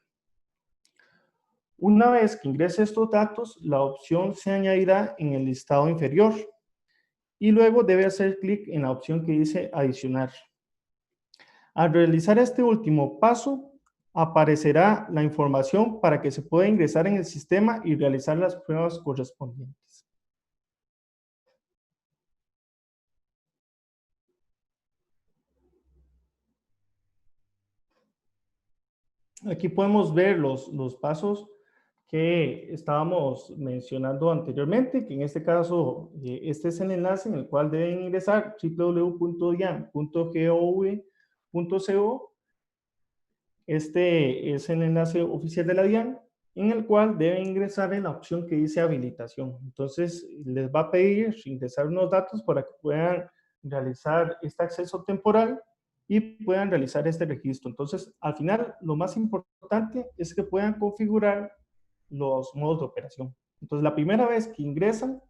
Una vez que ingrese estos datos, la opción se añadirá en el listado inferior y luego debe hacer clic en la opción que dice adicionar. Al realizar este último paso, aparecerá la información para que se pueda ingresar en el sistema y realizar las pruebas correspondientes. Aquí podemos ver los pasos que estábamos mencionando anteriormente, que en este caso, este es el enlace en el cual deben ingresar www.dian.gov.co. Este es el enlace oficial de la DIAN, en el cual deben ingresar en la opción que dice habilitación. Entonces, les va a pedir ingresar unos datos para que puedan realizar este acceso temporal y puedan realizar este registro. Entonces, al final, lo más importante es que puedan configurar los modos de operación. Entonces, la primera vez que ingresan,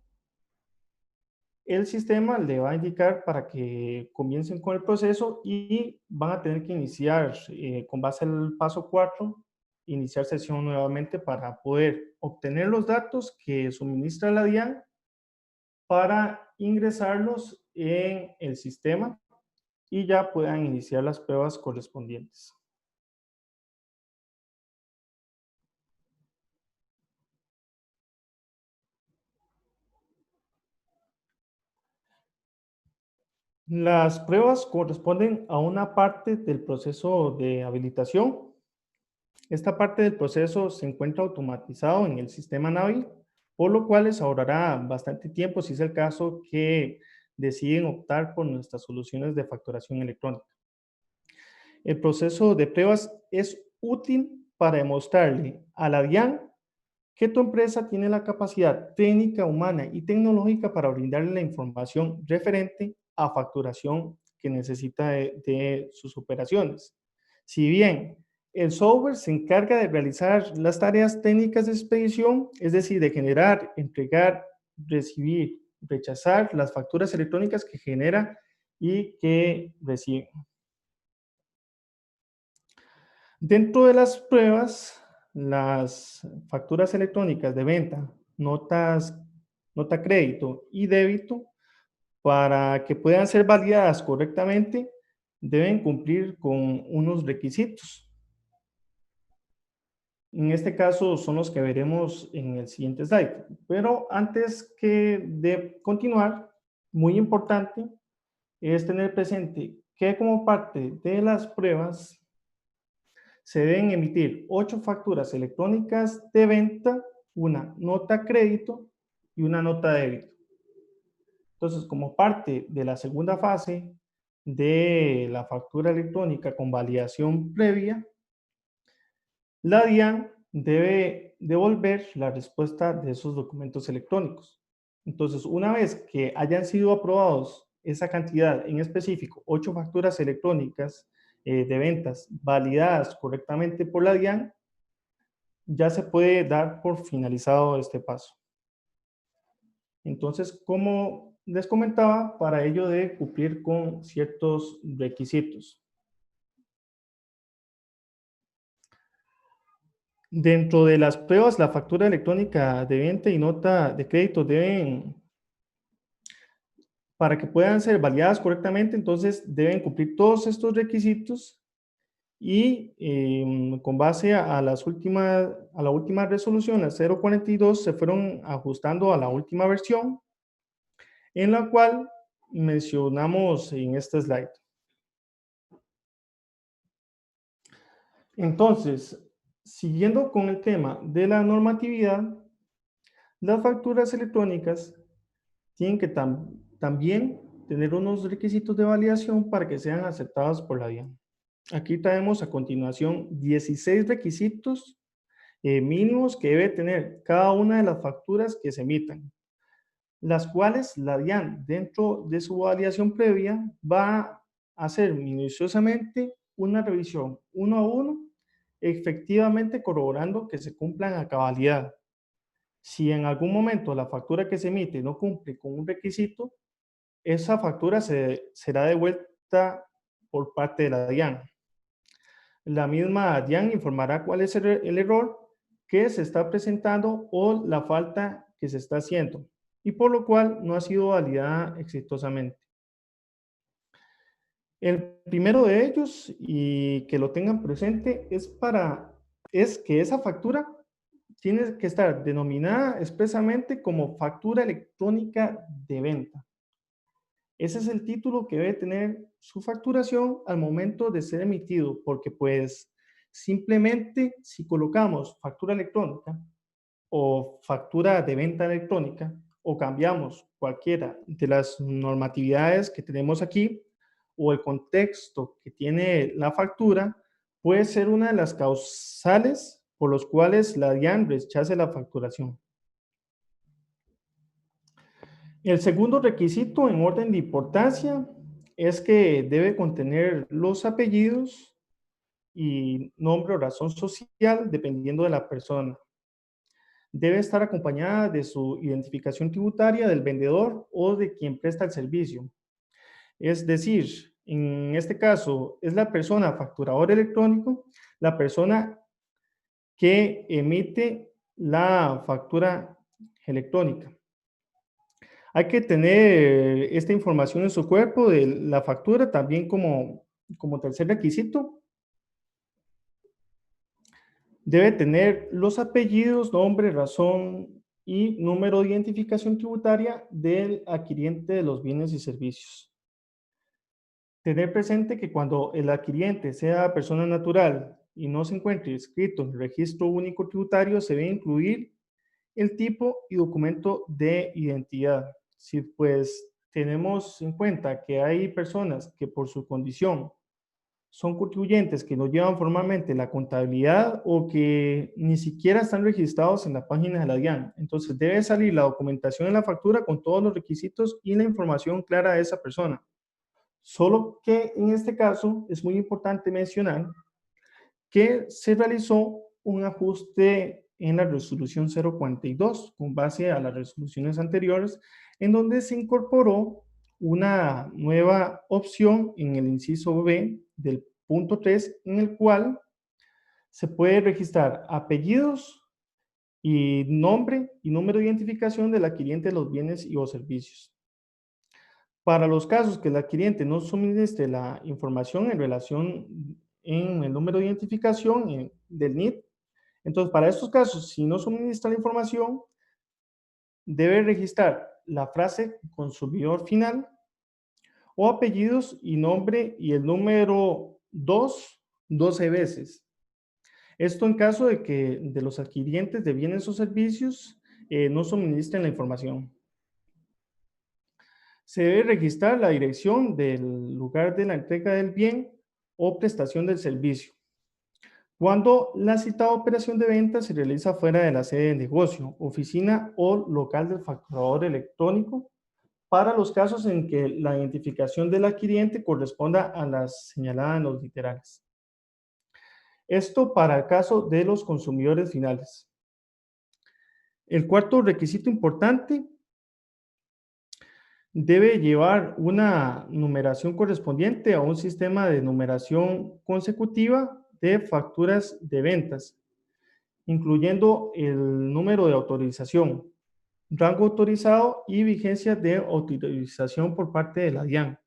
el sistema le va a indicar para que comiencen con el proceso y van a tener que iniciar, con base al paso 4, iniciar sesión nuevamente para poder obtener los datos que suministra la DIAN para ingresarlos en el sistema y ya puedan iniciar las pruebas correspondientes. Las pruebas corresponden a una parte del proceso de habilitación. Esta parte del proceso se encuentra automatizado en el sistema Navi, por lo cual les ahorrará bastante tiempo si es el caso que deciden optar por nuestras soluciones de facturación electrónica. El proceso de pruebas es útil para demostrarle a la DIAN que tu empresa tiene la capacidad técnica, humana y tecnológica para brindarle la información referente a facturación que necesita de sus operaciones. Si bien el software se encarga de realizar las tareas técnicas de expedición, es decir, de generar, entregar, recibir, rechazar las facturas electrónicas que genera y que recibe. Dentro de las pruebas, las facturas electrónicas de venta, nota crédito y débito, para que puedan ser validadas correctamente, deben cumplir con unos requisitos. En este caso son los que veremos en el siguiente slide. Pero antes de continuar, muy importante es tener presente que como parte de las pruebas se deben emitir 8 facturas electrónicas de venta, una nota crédito y una nota débito. Entonces, como parte de la segunda fase de la factura electrónica con validación previa, la DIAN debe devolver la respuesta de esos documentos electrónicos. Entonces, una vez que hayan sido aprobados esa cantidad en específico, 8 facturas electrónicas de ventas validadas correctamente por la DIAN, ya se puede dar por finalizado este paso. Entonces, como les comentaba, para ello debe cumplir con ciertos requisitos. Dentro de las pruebas, la factura electrónica de venta y nota de crédito para que puedan ser validadas correctamente, entonces deben cumplir todos estos requisitos y con base a la última resolución, la 042, se fueron ajustando a la última versión, en la cual mencionamos en este slide. Entonces, siguiendo con el tema de la normatividad, las facturas electrónicas tienen que también tener unos requisitos de validación para que sean aceptadas por la DIAN. Aquí traemos a continuación 16 requisitos mínimos que debe tener cada una de las facturas que se emitan, las cuales la DIAN, dentro de su validación previa, va a hacer minuciosamente una revisión uno a uno, efectivamente corroborando que se cumplan a cabalidad. Si en algún momento la factura que se emite no cumple con un requisito, esa factura será devuelta por parte de la DIAN. La misma DIAN informará cuál es el error que se está presentando o la falta que se está haciendo, y por lo cual no ha sido validada exitosamente. El primero de ellos, y que lo tengan presente, es que esa factura tiene que estar denominada expresamente como factura electrónica de venta. Ese es el título que debe tener su facturación al momento de ser emitido, porque pues simplemente si colocamos factura electrónica o factura de venta electrónica o cambiamos cualquiera de las normatividades que tenemos aquí o el contexto que tiene la factura, puede ser una de las causales por los cuales la DIAN rechace la facturación. El segundo requisito en orden de importancia es que debe contener los apellidos y nombre o razón social dependiendo de la persona. Debe estar acompañada de su identificación tributaria del vendedor o de quien presta el servicio. Es decir, en este caso es la persona facturador electrónico, la persona que emite la factura electrónica. Hay que tener esta información en su cuerpo de la factura también como tercer requisito. Debe tener los apellidos, nombre, razón y número de identificación tributaria del adquiriente de los bienes y servicios. Tener presente que cuando el adquiriente sea persona natural y no se encuentre inscrito en el registro único tributario, se debe incluir el tipo y documento de identidad. Si pues tenemos en cuenta que hay personas que por su condición son contribuyentes que no llevan formalmente la contabilidad o que ni siquiera están registrados en la página de la DIAN, entonces debe salir la documentación en la factura con todos los requisitos y la información clara de esa persona. Solo que en este caso es muy importante mencionar que se realizó un ajuste en la resolución 042 con base a las resoluciones anteriores, en donde se incorporó una nueva opción en el inciso B del punto 3, en el cual se puede registrar apellidos y nombre y número de identificación del adquiriente de los bienes y o servicios. Para los casos que el adquiriente no suministre la información en relación en el número de identificación del NIT, entonces para estos casos, si no suministra la información, debe registrar la frase consumidor final o apellidos y nombre y el número 2 12 veces. Esto en caso de que de los adquirientes de bienes o servicios no suministren la información. Se debe registrar la dirección del lugar de la entrega del bien o prestación del servicio. Cuando la citada operación de venta se realiza fuera de la sede de negocio, oficina o local del facturador electrónico, para los casos en que la identificación del adquiriente corresponda a las señaladas en los literales. Esto para el caso de los consumidores finales. El cuarto requisito importante debe llevar una numeración correspondiente a un sistema de numeración consecutiva de facturas de ventas, incluyendo el número de autorización, rango autorizado y vigencia de autorización por parte de la DIAN.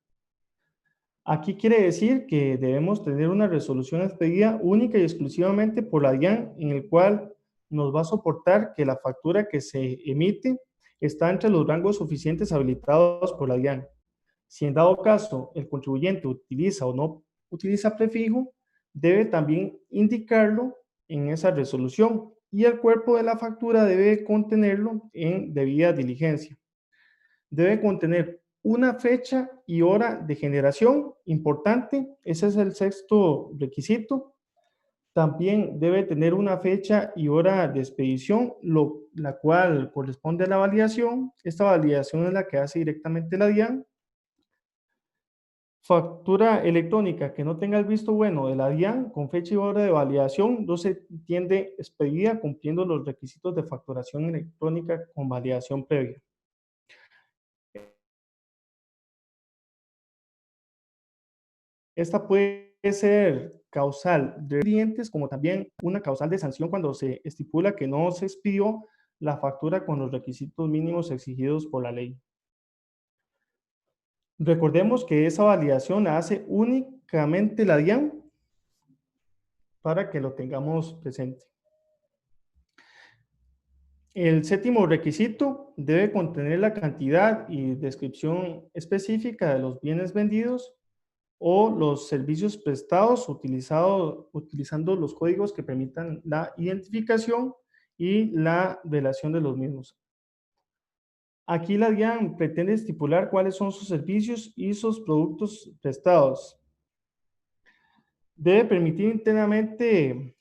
Aquí quiere decir que debemos tener una resolución expedida única y exclusivamente por la DIAN, en el cual nos va a soportar que la factura que se emite está entre los rangos suficientes habilitados por la DIAN. Si en dado caso el contribuyente utiliza o no utiliza prefijo, debe también indicarlo en esa resolución y el cuerpo de la factura debe contenerlo en debida diligencia. Debe contener una fecha y hora de generación importante, ese es el sexto requisito. También debe tener una fecha y hora de expedición, la cual corresponde a la validación. Esta validación es la que hace directamente la DIAN. Factura electrónica que no tenga el visto bueno de la DIAN con fecha y hora de validación no se entiende expedida cumpliendo los requisitos de facturación electrónica con validación previa. Esta puede ser causal de clientes como también una causal de sanción cuando se estipula que no se expidió la factura con los requisitos mínimos exigidos por la ley. Recordemos que esa validación la hace únicamente la DIAN para que lo tengamos presente. El séptimo requisito debe contener la cantidad y descripción específica de los bienes vendidos o los servicios prestados utilizando los códigos que permitan la identificación y la relación de los mismos. Aquí la DIAN pretende estipular cuáles son sus servicios y sus productos prestados. Debe permitir internamente,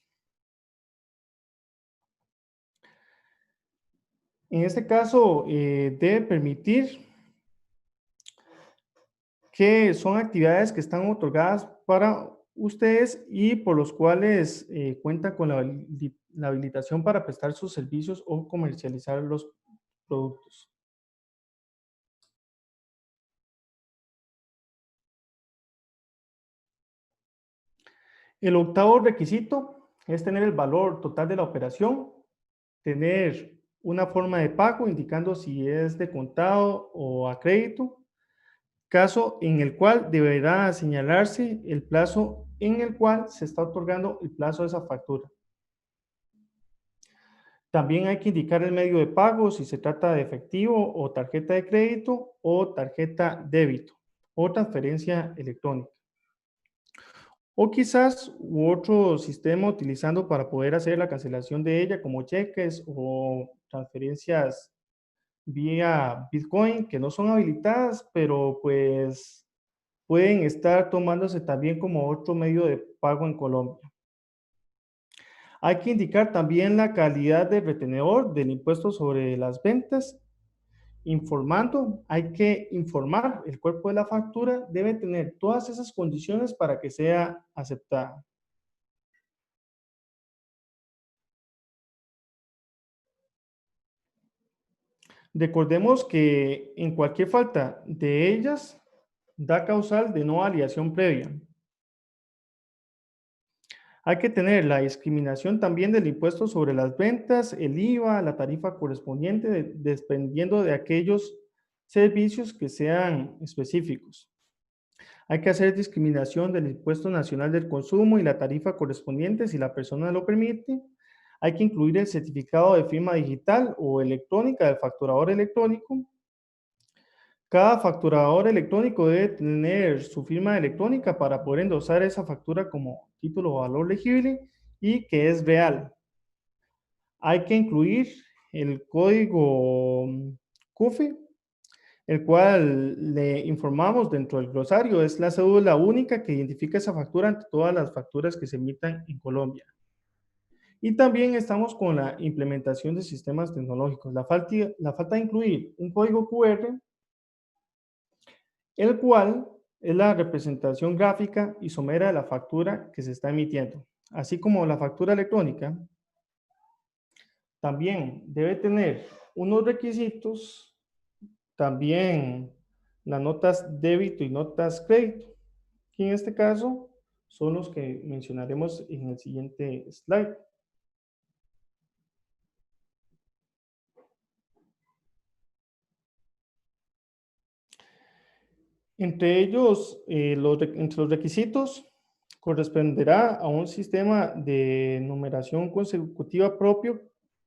en este caso, debe permitir que son actividades que están otorgadas para ustedes y por los cuales cuentan con la habilitación para prestar sus servicios o comercializar los productos. El octavo requisito es tener el valor total de la operación, tener una forma de pago indicando si es de contado o a crédito, caso en el cual deberá señalarse el plazo en el cual se está otorgando el plazo de esa factura. También hay que indicar el medio de pago, si se trata de efectivo o tarjeta de crédito o tarjeta débito o transferencia electrónica. O quizás otro sistema utilizando para poder hacer la cancelación de ella como cheques o transferencias vía Bitcoin que no son habilitadas, pero pues pueden estar tomándose también como otro medio de pago en Colombia. Hay que indicar también la calidad del retenedor del impuesto sobre las ventas, informando, hay que informar, el cuerpo de la factura debe tener todas esas condiciones para que sea aceptada. Recordemos que en cualquier falta de ellas da causal de no validación previa. Hay que tener la discriminación también del impuesto sobre las ventas, el IVA, la tarifa correspondiente, dependiendo de aquellos servicios que sean específicos. Hay que hacer discriminación del impuesto nacional del consumo y la tarifa correspondiente si la persona lo permite. Hay que incluir el certificado de firma digital o electrónica del facturador electrónico. Cada facturador electrónico debe tener su firma electrónica para poder endosar esa factura como título o valor legible y que es real. Hay que incluir el código CUFE, el cual le informamos dentro del glosario. Es la cédula única que identifica esa factura ante todas las facturas que se emitan en Colombia. Y también estamos con la implementación de sistemas tecnológicos. La falta de incluir un código QR, el cual es la representación gráfica y somera de la factura que se está emitiendo. Así como la factura electrónica, también debe tener unos requisitos, también las notas débito y notas crédito, que en este caso son los que mencionaremos en el siguiente slide. Entre ellos, entre los requisitos, corresponderá a un sistema de numeración consecutiva propio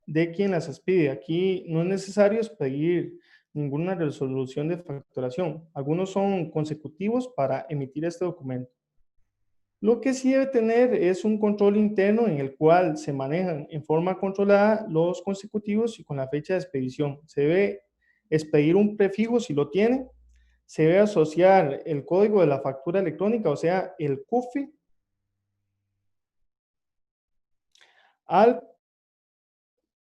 de quien las expide. Aquí no es necesario pedir ninguna resolución de facturación. Algunos son consecutivos para emitir este documento. Lo que sí debe tener es un control interno en el cual se manejan en forma controlada los consecutivos y con la fecha de expedición. Se debe expedir un prefijo si lo tiene. Se debe asociar el código de la factura electrónica, o sea, el CUFI, al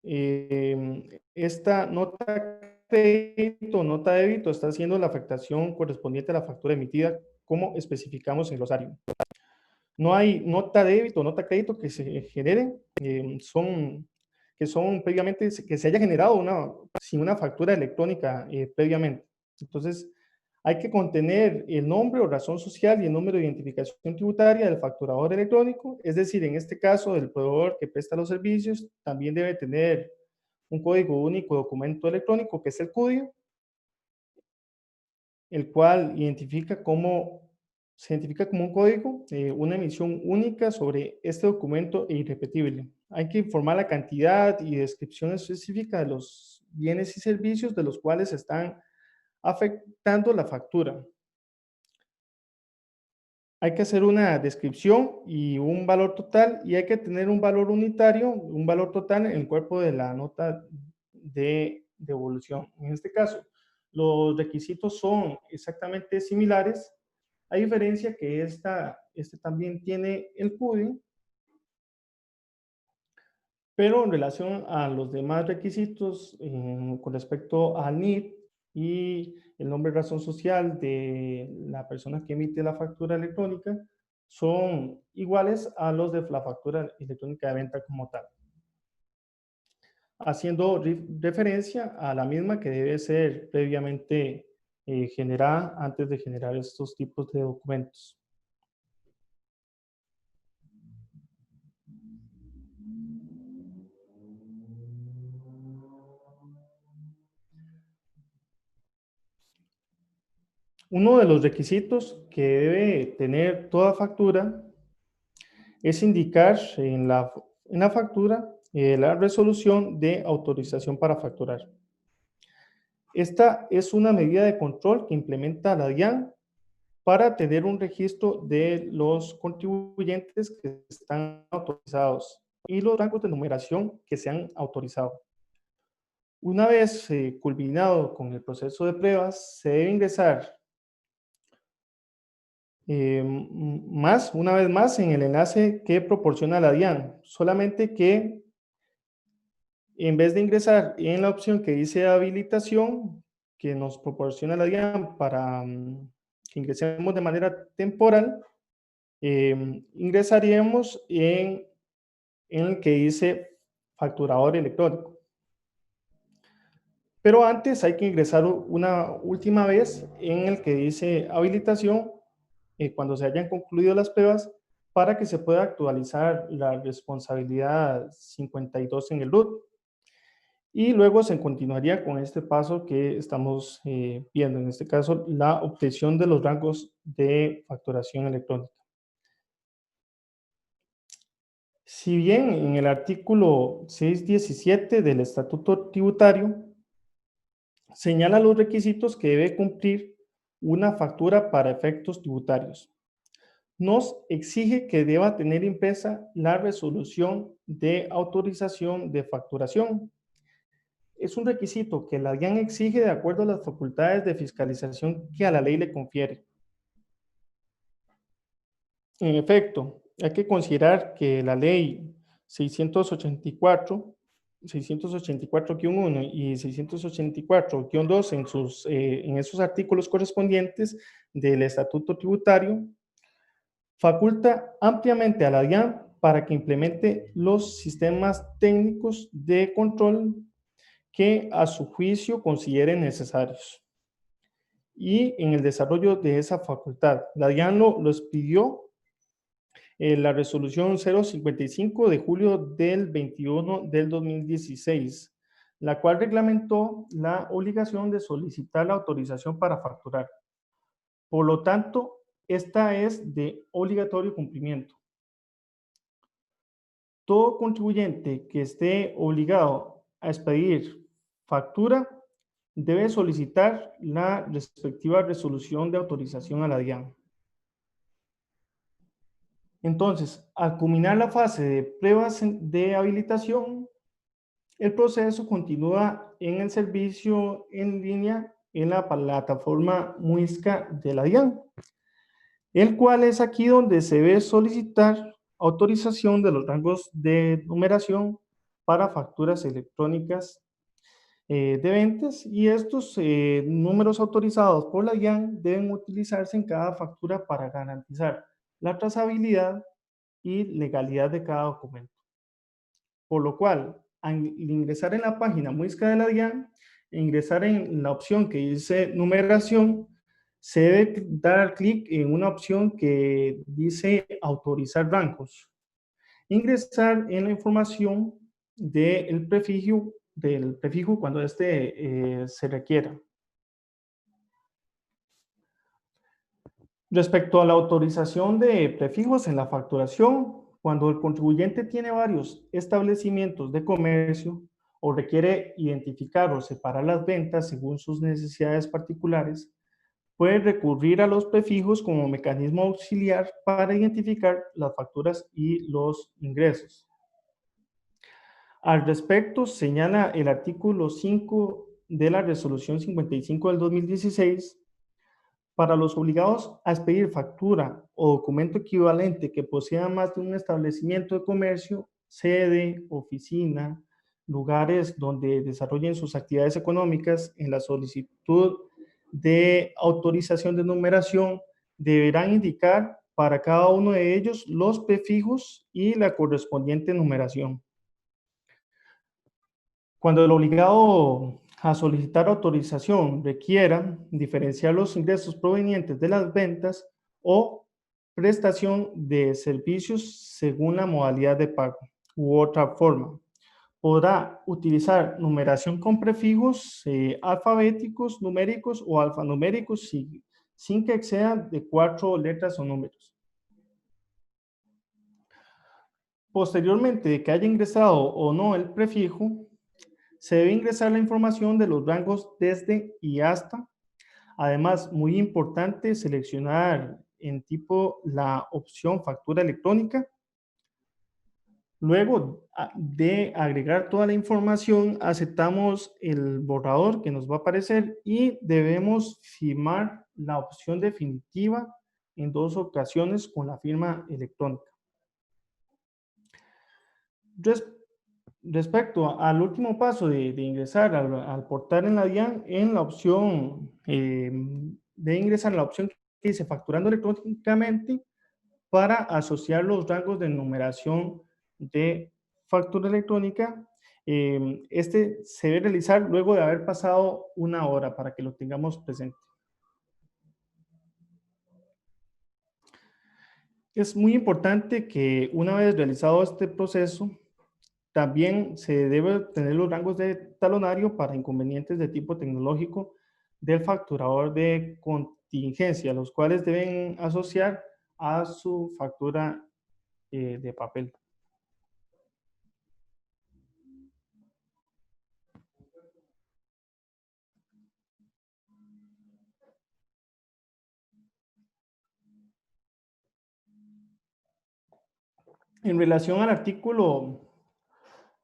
esta nota crédito o nota débito está haciendo la afectación correspondiente a la factura emitida, como especificamos en el glosario. No hay nota débito o nota crédito que se genere, que son previamente, que se haya generado sin una factura electrónica previamente. Entonces, hay que contener el nombre o razón social y el número de identificación tributaria del facturador electrónico, es decir, en este caso, del proveedor que presta los servicios, también debe tener un código único de documento electrónico, que es el CUDIO, el cual se identifica como un código, una emisión única sobre este documento e irrepetible. Hay que informar la cantidad y descripción específica de los bienes y servicios de los cuales están afectando la factura. Hay que hacer una descripción y un valor total, y hay que tener un valor unitario, un valor total en el cuerpo de la nota de devolución. En este caso, los requisitos son exactamente similares, a diferencia que este también tiene el CUDI, pero en relación a los demás requisitos con respecto al NID y el nombre y razón social de la persona que emite la factura electrónica, son iguales a los de la factura electrónica de venta como tal, haciendo referencia a la misma que debe ser previamente generada antes de generar estos tipos de documentos. Uno de los requisitos que debe tener toda factura es indicar en la factura la resolución de autorización para facturar. Esta es una medida de control que implementa la DIAN para tener un registro de los contribuyentes que están autorizados y los rangos de numeración que se han autorizado. Una vez culminado con el proceso de pruebas, se debe ingresar una vez más en el enlace que proporciona la DIAN, solamente que en vez de ingresar en la opción que dice habilitación, que nos proporciona la DIAN para que ingresemos de manera temporal, ingresaríamos en el que dice facturador electrónico. Pero antes hay que ingresar una última vez en el que dice habilitación, cuando se hayan concluido las pruebas, para que se pueda actualizar la responsabilidad 52 en el RUT. Y luego se continuaría con este paso que estamos viendo, en este caso, la obtención de los rangos de facturación electrónica. Si bien en el artículo 617 del Estatuto Tributario señala los requisitos que debe cumplir una factura para efectos tributarios, nos exige que deba tener impresa la resolución de autorización de facturación. Es un requisito que la DIAN exige de acuerdo a las facultades de fiscalización que a la ley le confiere. En efecto, hay que considerar que la ley 684, 684-1 y 684-2 en esos artículos correspondientes del Estatuto Tributario faculta ampliamente a la DIAN para que implemente los sistemas técnicos de control que a su juicio consideren necesarios. Y en el desarrollo de esa facultad, la DIAN lo expidió la resolución 055 de julio del 21 del 2016, la cual reglamentó la obligación de solicitar la autorización para facturar. Por lo tanto, esta es de obligatorio cumplimiento. Todo contribuyente que esté obligado a expedir factura debe solicitar la respectiva resolución de autorización a la DIAN. Entonces, al culminar la fase de pruebas de habilitación, el proceso continúa en el servicio en línea en la plataforma Muisca de la DIAN, el cual es aquí donde se debe solicitar autorización de los rangos de numeración para facturas electrónicas de ventas, y estos números autorizados por la DIAN deben utilizarse en cada factura para garantizar la trazabilidad y legalidad de cada documento. Por lo cual, al ingresar en la página Muisca de la DIAN, ingresar en la opción que dice numeración, se debe dar clic en una opción que dice autorizar rangos. Ingresar en la información del prefijo cuando se requiera. Respecto a la autorización de prefijos en la facturación, cuando el contribuyente tiene varios establecimientos de comercio o requiere identificar o separar las ventas según sus necesidades particulares, puede recurrir a los prefijos como mecanismo auxiliar para identificar las facturas y los ingresos. Al respecto, señala el artículo 5 de la Resolución 55 del 2016, para los obligados a expedir factura o documento equivalente que posea más de un establecimiento de comercio, sede, oficina, lugares donde desarrollen sus actividades económicas, en la solicitud de autorización de numeración deberán indicar para cada uno de ellos los prefijos y la correspondiente numeración. Cuando el obligado a solicitar autorización requiera diferenciar los ingresos provenientes de las ventas o prestación de servicios según la modalidad de pago u otra forma, podrá utilizar numeración con prefijos alfabéticos, numéricos o alfanuméricos sin que excedan de 4 letras o números. Posteriormente de que haya ingresado o no el prefijo, se debe ingresar la información de los rangos desde y hasta. Además, muy importante seleccionar en tipo la opción factura electrónica. Luego de agregar toda la información, aceptamos el borrador que nos va a aparecer y debemos firmar la opción definitiva en 2 ocasiones con la firma electrónica. Respecto al último paso de ingresar al portal en la DIAN, en la opción de ingresar en la opción que dice facturando electrónicamente para asociar los rangos de numeración de factura electrónica, este se debe realizar luego de haber pasado 1 hora para que lo tengamos presente. Es muy importante que una vez realizado este proceso, también se debe tener los rangos de talonario para inconvenientes de tipo tecnológico del facturador de contingencia, los cuales deben asociar a su factura de papel. En relación al artículo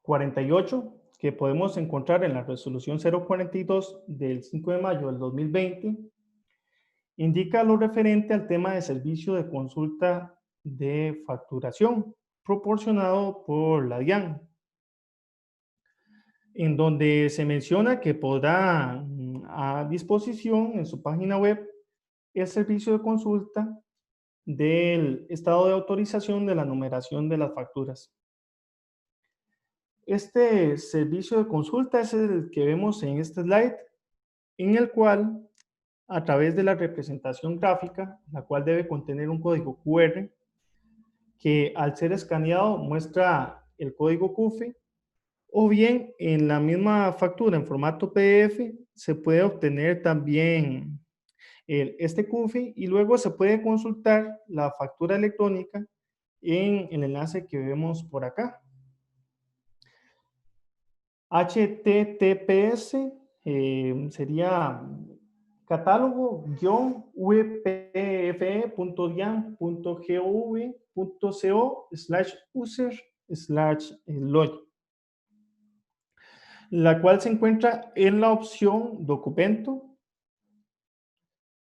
48, que podemos encontrar en la resolución 042 del 5 de mayo del 2020, indica lo referente al tema de servicio de consulta de facturación proporcionado por la DIAN, en donde se menciona que podrá a disposición en su página web el servicio de consulta del estado de autorización de la numeración de las facturas. Este servicio de consulta es el que vemos en este slide, en el cual, a través de la representación gráfica, la cual debe contener un código QR, que al ser escaneado muestra el código CUFE, o bien en la misma factura en formato PDF se puede obtener también este CUFE y luego se puede consultar la factura electrónica en el enlace que vemos por acá. HTTPS sería catálogo-vpf.dian.gov.co/user/log, la cual se encuentra en la opción documento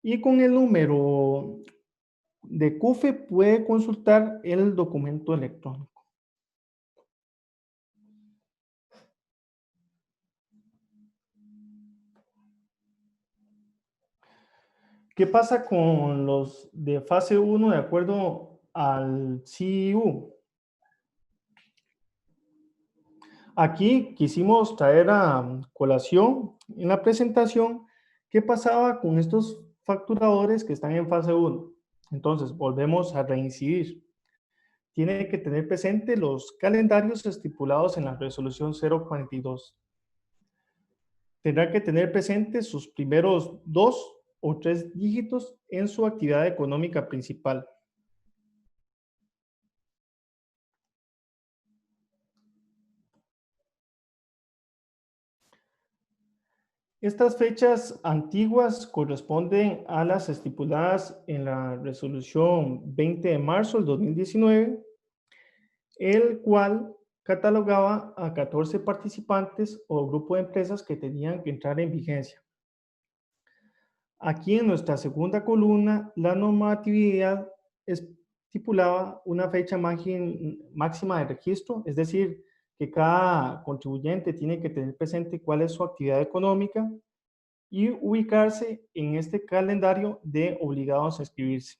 y con el número de CUFE puede consultar el documento electrónico. ¿Qué pasa con los de fase 1 de acuerdo al CIU? Aquí quisimos traer a colación en la presentación qué pasaba con estos facturadores que están en fase 1. Entonces, volvemos a reincidir. Tiene que tener presente los calendarios estipulados en la resolución 042. Tendrá que tener presente sus primeros 2 o 3 dígitos en su actividad económica principal. Estas fechas antiguas corresponden a las estipuladas en la resolución 20 de marzo del 2019, el cual catalogaba a 14 participantes o grupo de empresas que tenían que entrar en vigencia. Aquí en nuestra segunda columna, la normatividad estipulaba una fecha máxima de registro, es decir, que cada contribuyente tiene que tener presente cuál es su actividad económica y ubicarse en este calendario de obligados a inscribirse.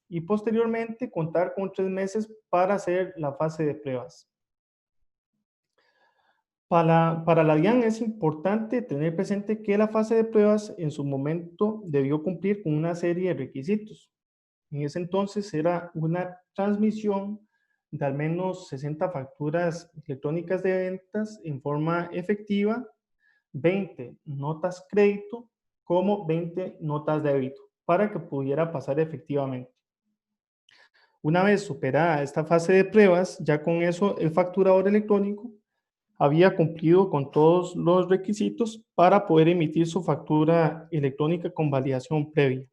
Y posteriormente contar con 3 meses para hacer la fase de pruebas. Para la DIAN es importante tener presente que la fase de pruebas en su momento debió cumplir con una serie de requisitos. En ese entonces era una transmisión de al menos 60 facturas electrónicas de ventas en forma efectiva, 20 notas crédito como 20 notas débito para que pudiera pasar efectivamente. Una vez superada esta fase de pruebas, ya con eso el facturador electrónico había cumplido con todos los requisitos para poder emitir su factura electrónica con validación previa.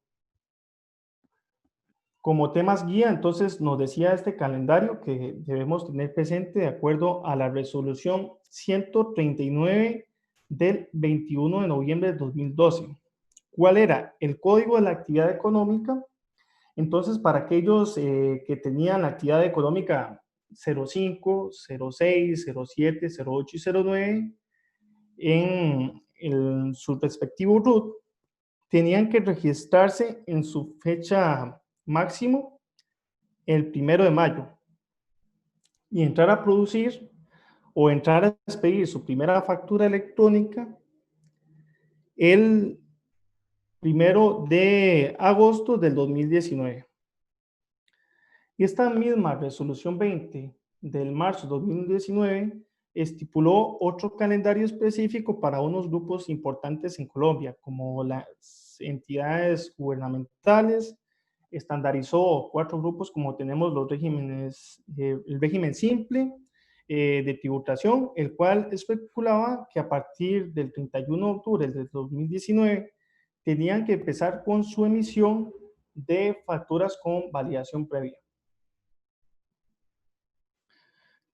Como temas guía, entonces nos decía este calendario que debemos tener presente de acuerdo a la resolución 139 del 21 de noviembre de 2012. ¿Cuál era? El código de la actividad económica. Entonces, para aquellos que tenían actividad económica 05, 06, 07, 08 y 09 en su respectivo RUT, tenían que registrarse en su fecha máximo el 1 de mayo y entrar a producir o entrar a expedir su primera factura electrónica el 1 de agosto del 2019. Y esta misma resolución 20 del marzo de 2019 estipuló otro calendario específico para unos grupos importantes en Colombia, como las entidades gubernamentales. Estandarizó 4 grupos, como tenemos los regímenes, el régimen simple de tributación, el cual especulaba que a partir del 31 de octubre del 2019 tenían que empezar con su emisión de facturas con validación previa.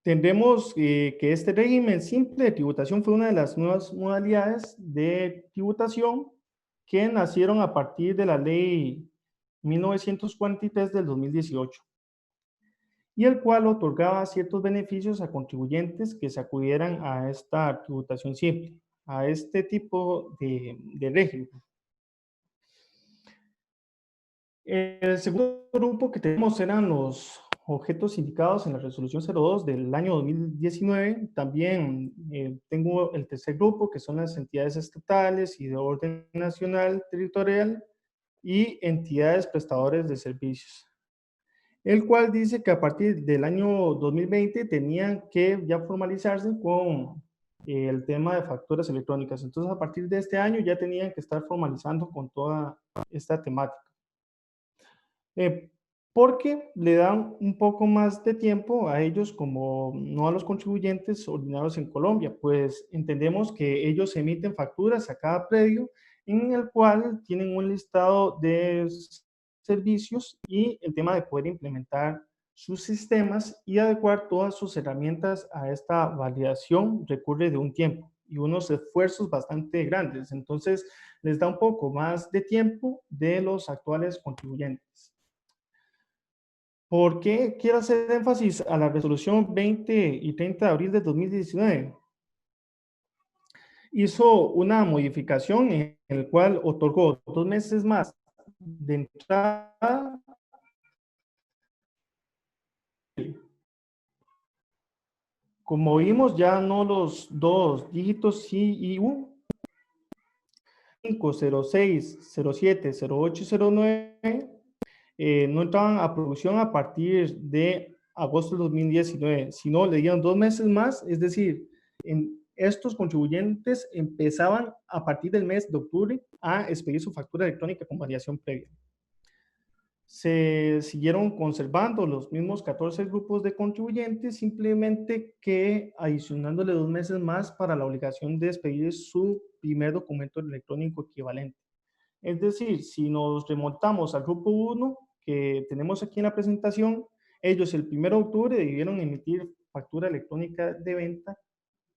Tendremos que este régimen simple de tributación fue una de las nuevas modalidades de tributación que nacieron a partir de la ley 1943 del 2018 y el cual otorgaba ciertos beneficios a contribuyentes que se acudieran a esta tributación simple, a este tipo de régimen. El segundo grupo que tenemos eran los objetos indicados en la resolución 02 del año 2019. También tengo el tercer grupo, que son las entidades estatales y de orden nacional territorial y entidades prestadores de servicios, el cual dice que a partir del año 2020 tenían que ya formalizarse con el tema de facturas electrónicas. Entonces, a partir de este año ya tenían que estar formalizando con toda esta temática. Porque le dan un poco más de tiempo a ellos, como no a los contribuyentes ordinarios en Colombia, pues entendemos que ellos emiten facturas a cada predio en el cual tienen un listado de servicios y el tema de poder implementar sus sistemas y adecuar todas sus herramientas a esta validación requiere de un tiempo y unos esfuerzos bastante grandes. Entonces, les da un poco más de tiempo de los actuales contribuyentes. ¿Por qué quiero hacer énfasis a la resolución 20 y 30 de abril de 2019? Hizo una modificación en el cual otorgó 2 meses más de entrada. Como vimos, ya no los 2 dígitos sí y U, 5, 06, 07, 08 y 09, no entraban a producción a partir de agosto de 2019, sino le dieron 2 meses más, es decir, estos contribuyentes empezaban a partir del mes de octubre a expedir su factura electrónica con variación previa. Se siguieron conservando los mismos 14 grupos de contribuyentes, simplemente que adicionándole 2 meses más para la obligación de expedir su primer documento electrónico equivalente. Es decir, si nos remontamos al grupo 1 que tenemos aquí en la presentación, ellos el 1 de octubre debieron emitir factura electrónica de venta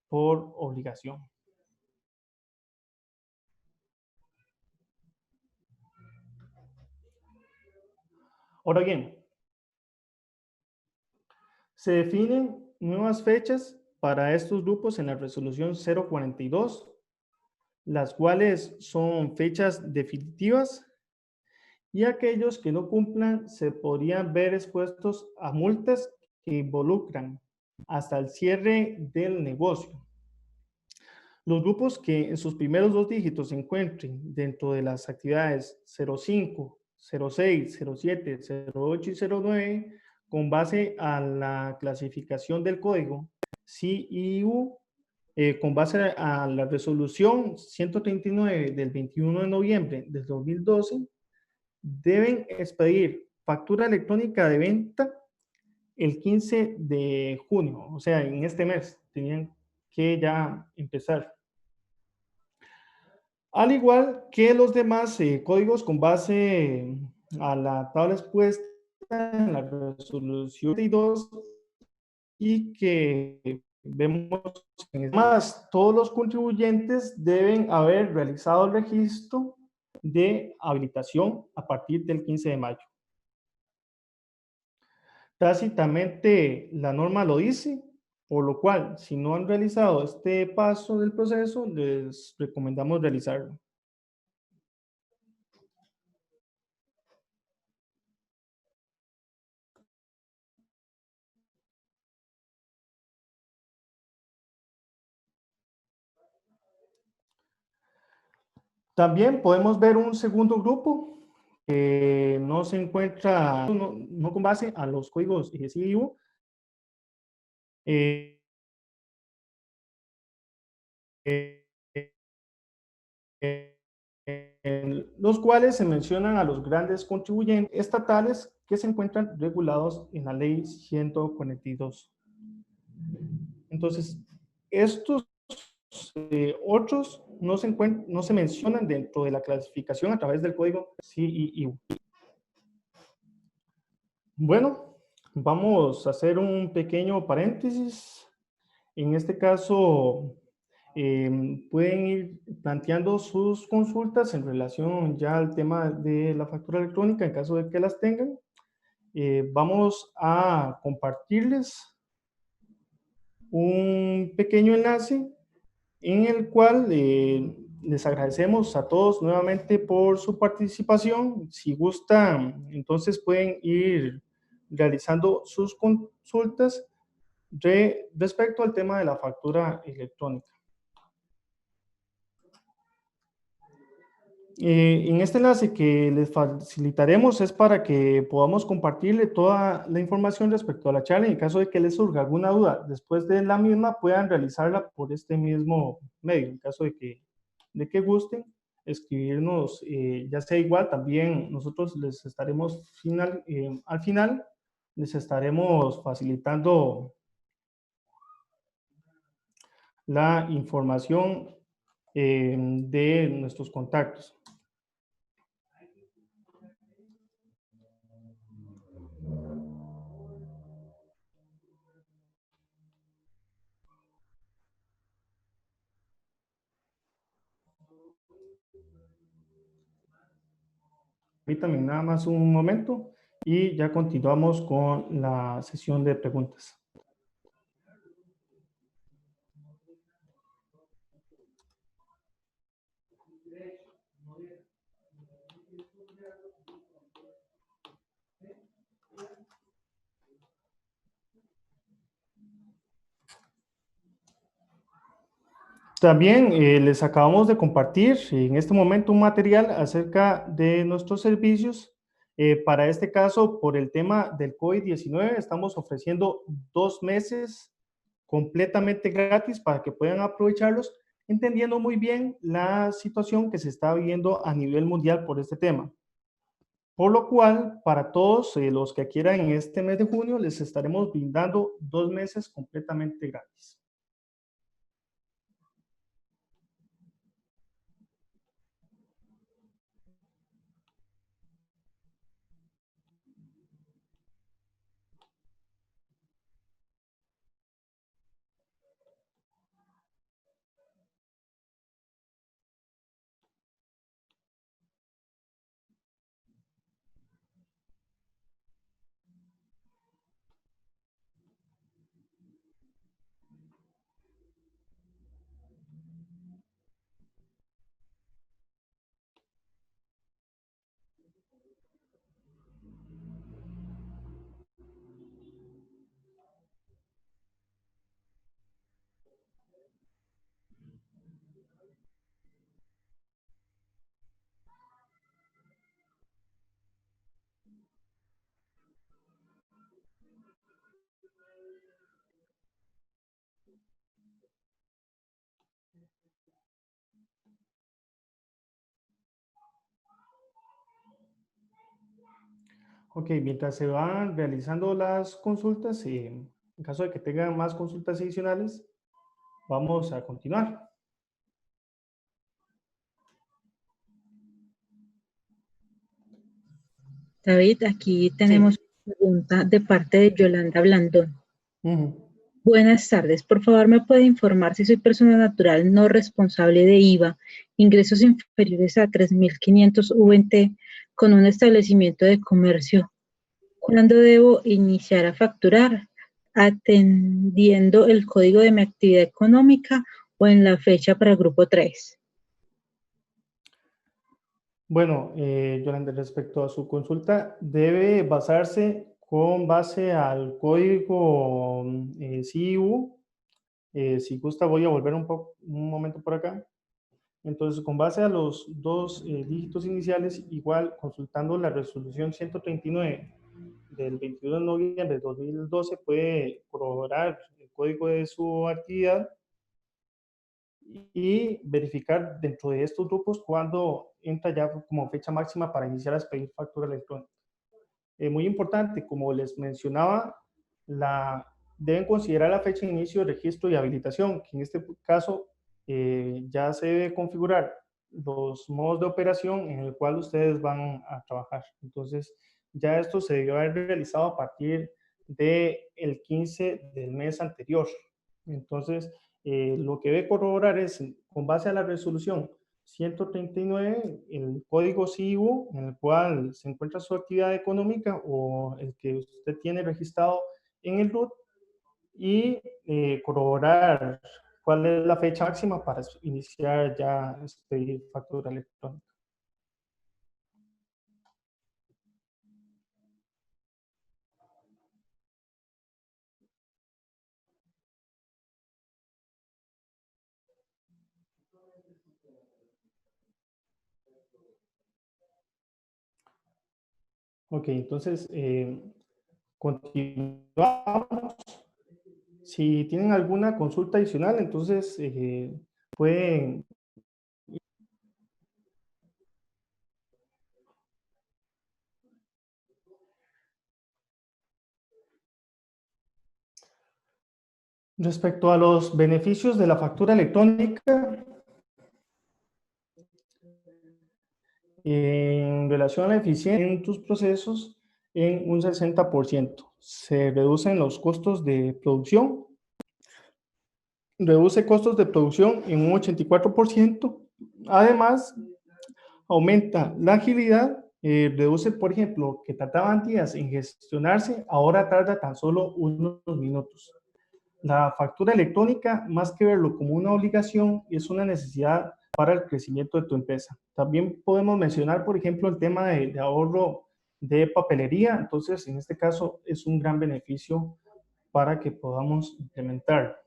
por obligación. Ahora bien, se definen nuevas fechas para estos grupos en la resolución 042, las cuales son fechas definitivas, y aquellos que no cumplan se podrían ver expuestos a multas que involucran hasta el cierre del negocio. Los grupos que en sus primeros 2 dígitos se encuentren dentro de las actividades 05, 06, 07, 08 y 09, con base a la clasificación del código CIU, con base a la resolución 139 del 21 de noviembre del 2012, deben expedir factura electrónica de venta el 15 de junio, o sea, en este mes tenían que ya empezar. Al igual que los demás códigos con base a la tabla expuesta en la resolución 22 y que vemos más, todos los contribuyentes deben haber realizado el registro de habilitación a partir del 15 de mayo. Tácitamente la norma lo dice, por lo cual, si no han realizado este paso del proceso, les recomendamos realizarlo. También podemos ver un segundo grupo que no se encuentra, no con base a los códigos CIU, en los cuales se mencionan a los grandes contribuyentes estatales que se encuentran regulados en la ley 142. Entonces, estos otros no se mencionan dentro de la clasificación a través del código CIU. Bueno, vamos a hacer un pequeño paréntesis. En este caso, pueden ir planteando sus consultas en relación ya al tema de la factura electrónica en caso de que las tengan. Vamos a compartirles un pequeño enlace en el cual les agradecemos a todos nuevamente por su participación. Si gustan, entonces pueden ir realizando sus consultas respecto al tema de la factura electrónica. En este enlace que les facilitaremos es para que podamos compartirle toda la información respecto a la charla. En caso de que les surja alguna duda después de la misma, puedan realizarla por este mismo medio. En caso de que gusten escribirnos, ya sea igual, también nosotros les estaremos al final, les estaremos facilitando la información de nuestros contactos. Permítanme nada más un momento y ya continuamos con la sesión de preguntas. También les acabamos de compartir en este momento un material acerca de nuestros servicios. Para este caso, por el tema del COVID-19, estamos ofreciendo 2 meses completamente gratis para que puedan aprovecharlos, entendiendo muy bien la situación que se está viviendo a nivel mundial por este tema. Por lo cual, para todos los que quieran en este mes de junio, les estaremos brindando 2 meses completamente gratis. Ok, mientras se van realizando las consultas, en caso de que tengan más consultas adicionales, vamos a continuar. David, aquí tenemos Sí. una pregunta de parte de Yolanda Blandón. Ujú. Buenas tardes, por favor me puede informar si soy persona natural no responsable de IVA, ingresos inferiores a 3.500 VT con un establecimiento de comercio. ¿Cuándo debo iniciar a facturar? ¿Atendiendo el código de mi actividad económica o en la fecha para el grupo 3? Bueno, Yolanda, respecto a su consulta, debe basarse con base al código CIU. Si gusta, voy a volver un momento por acá. Entonces, con base a los dos dígitos iniciales, igual consultando la resolución 139 del 21 de noviembre de 2012, puede corroborar el código de su actividad y verificar dentro de estos grupos cuándo entra ya como fecha máxima para iniciar a expedir factura electrónica. Muy importante, como les mencionaba, deben considerar la fecha de inicio de registro y habilitación, que en este caso ya se debe configurar los modos de operación en el cual ustedes van a trabajar. Entonces, ya esto se debió haber realizado a partir del 15 del mes anterior. Entonces, lo que debe corroborar es, con base a la resolución 139, el código CIU en el cual se encuentra su actividad económica o el que usted tiene registrado en el RUT, y corroborar cuál es la fecha máxima para iniciar ya expedir factura electrónica. Ok, entonces continuamos. Si tienen alguna consulta adicional, entonces pueden. Respecto a los beneficios de la factura electrónica, en relación a la eficiencia en tus procesos, en un 60%. Se reducen los costos de producción, reduce costos de producción en un 84%. Además, aumenta la agilidad, reduce, por ejemplo, que tardaban días en gestionarse, ahora tarda tan solo unos minutos. La factura electrónica, más que verlo como una obligación, es una necesidad para el crecimiento de tu empresa. También podemos mencionar, por ejemplo, el tema de ahorro de papelería. Entonces, en este caso, es un gran beneficio para que podamos implementar.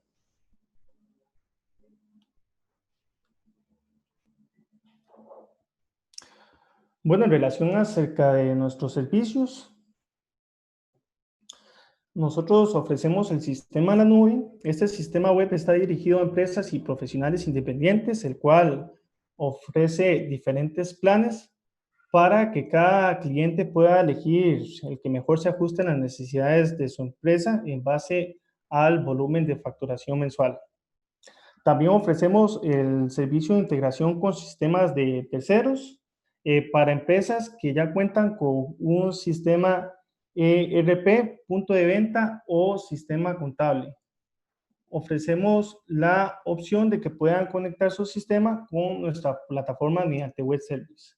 Bueno, en relación acerca de nuestros servicios, Nosotros ofrecemos el sistema en la nube. Este sistema web está dirigido a empresas y profesionales independientes, el cual ofrece diferentes planes para que cada cliente pueda elegir el que mejor se ajuste a las necesidades de su empresa en base al volumen de facturación mensual. También ofrecemos el servicio de integración con sistemas de terceros para empresas que ya cuentan con un sistema ERP, punto de venta o sistema contable. Ofrecemos la opción de que puedan conectar su sistema con nuestra plataforma mediante web service,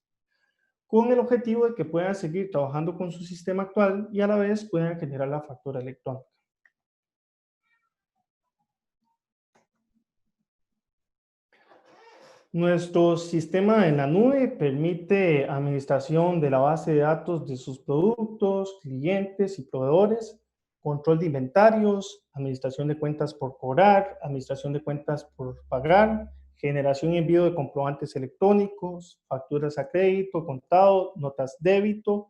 con el objetivo de que puedan seguir trabajando con su sistema actual y a la vez puedan generar la factura electrónica. Nuestro sistema en la nube permite administración de la base de datos de sus productos, clientes y proveedores, control de inventarios, administración de cuentas por cobrar, administración de cuentas por pagar, generación y envío de comprobantes electrónicos, facturas a crédito, contado, notas débito,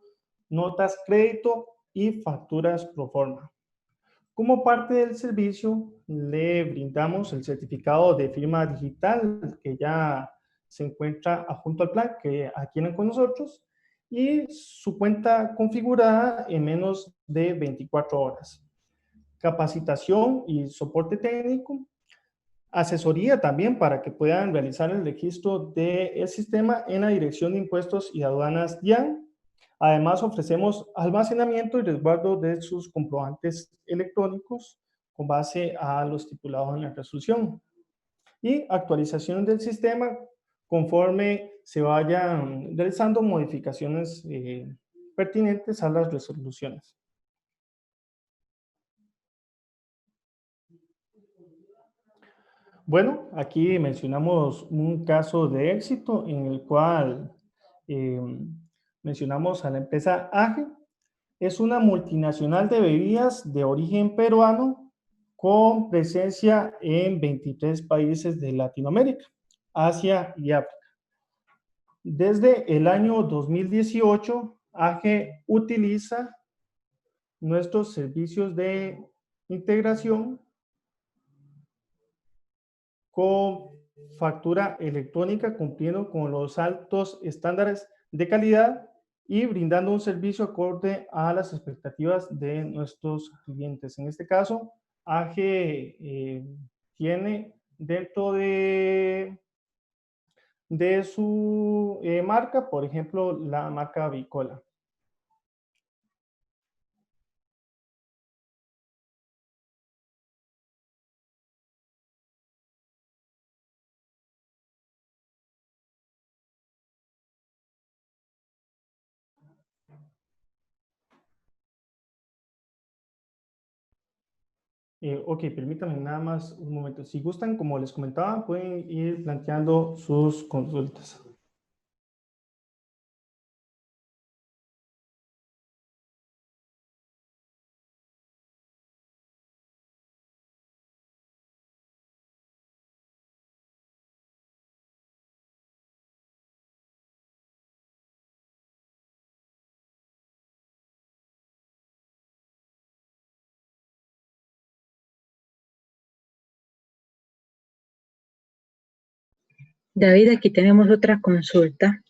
notas crédito y facturas pro forma. Como parte del servicio, le brindamos el certificado de firma digital que ya se encuentra adjunto al plan que adquieren con nosotros y su cuenta configurada en menos de 24 horas. Capacitación y soporte técnico, asesoría también para que puedan realizar el registro del sistema en la Dirección de Impuestos y Aduanas DIAN. Además, ofrecemos almacenamiento y resguardo de sus comprobantes electrónicos con base a lo estipulado en la resolución y actualización del sistema conforme se vayan realizando modificaciones pertinentes a las resoluciones. Bueno, aquí mencionamos un caso de éxito en el cual eh, mencionamos a la empresa AGE. Es una multinacional de bebidas de origen peruano con presencia en 23 países de Latinoamérica, Asia y África. Desde el año 2018, AGE utiliza nuestros servicios de integración con factura electrónica, cumpliendo con los altos estándares de calidad y brindando un servicio acorde a las expectativas de nuestros clientes. En este caso, AGE tiene dentro de su marca, por ejemplo, la marca Bicola. Ok, permítanme nada más un momento. Si gustan, como les comentaba, pueden ir planteando sus consultas. David, aquí tenemos otra consulta.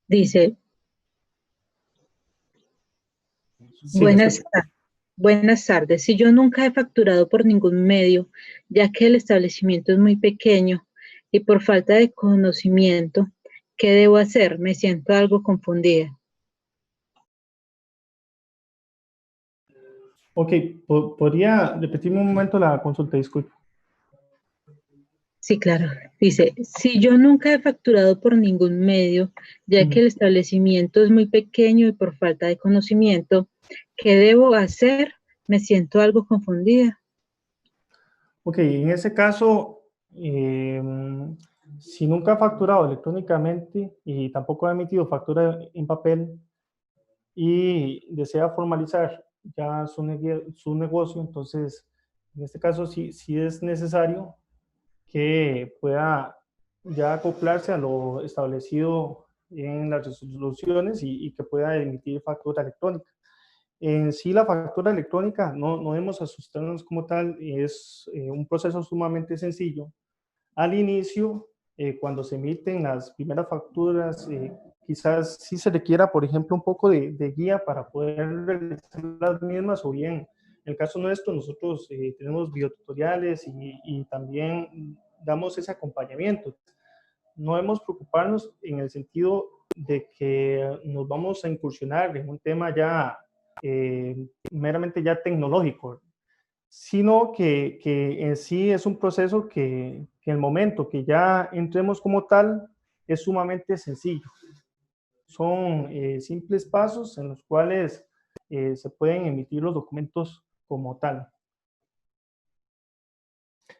Dice, Sí, le escucho. buenas tardes. Si yo nunca he facturado por ningún medio, ya que el establecimiento es muy pequeño y por falta de conocimiento, ¿qué debo hacer? Me siento algo confundida. Ok, ¿podría repetirme un momento la consulta? Disculpe. Sí, claro. Dice, si yo nunca he facturado por ningún medio, ya que el establecimiento es muy pequeño y por falta de conocimiento, ¿qué debo hacer? Me siento algo confundida. Ok, en ese caso, si nunca ha facturado electrónicamente y tampoco ha emitido factura en papel y desea formalizar ya su negocio, entonces, en este caso sí es necesario que pueda ya acoplarse a lo establecido en las resoluciones y que pueda emitir factura electrónica. En sí, la factura electrónica, no debemos asustarnos como tal, es un proceso sumamente sencillo. Al inicio, cuando se emiten las primeras facturas, quizás sí se requiera, por ejemplo, un poco de guía para poder realizar las mismas, o bien, en el caso nuestro, nosotros tenemos videotutoriales y también damos ese acompañamiento. No debemos preocuparnos en el sentido de que nos vamos a incursionar en un tema ya meramente ya tecnológico, sino que en sí es un proceso que el momento que ya entremos como tal es sumamente sencillo. Son simples pasos en los cuales se pueden emitir los documentos como tal.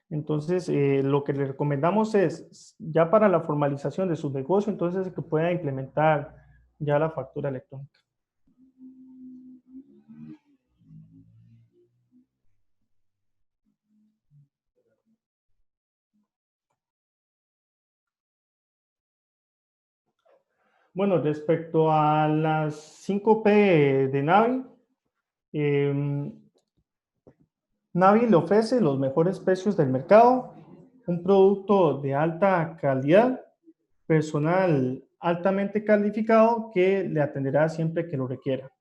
Entonces, lo que le recomendamos es, ya para la formalización de su negocio, entonces que pueda implementar ya la factura electrónica. Bueno, respecto a las 5P de Navi, Navi le ofrece los mejores precios del mercado, un producto de alta calidad, personal altamente calificado que le atenderá siempre que lo requiera.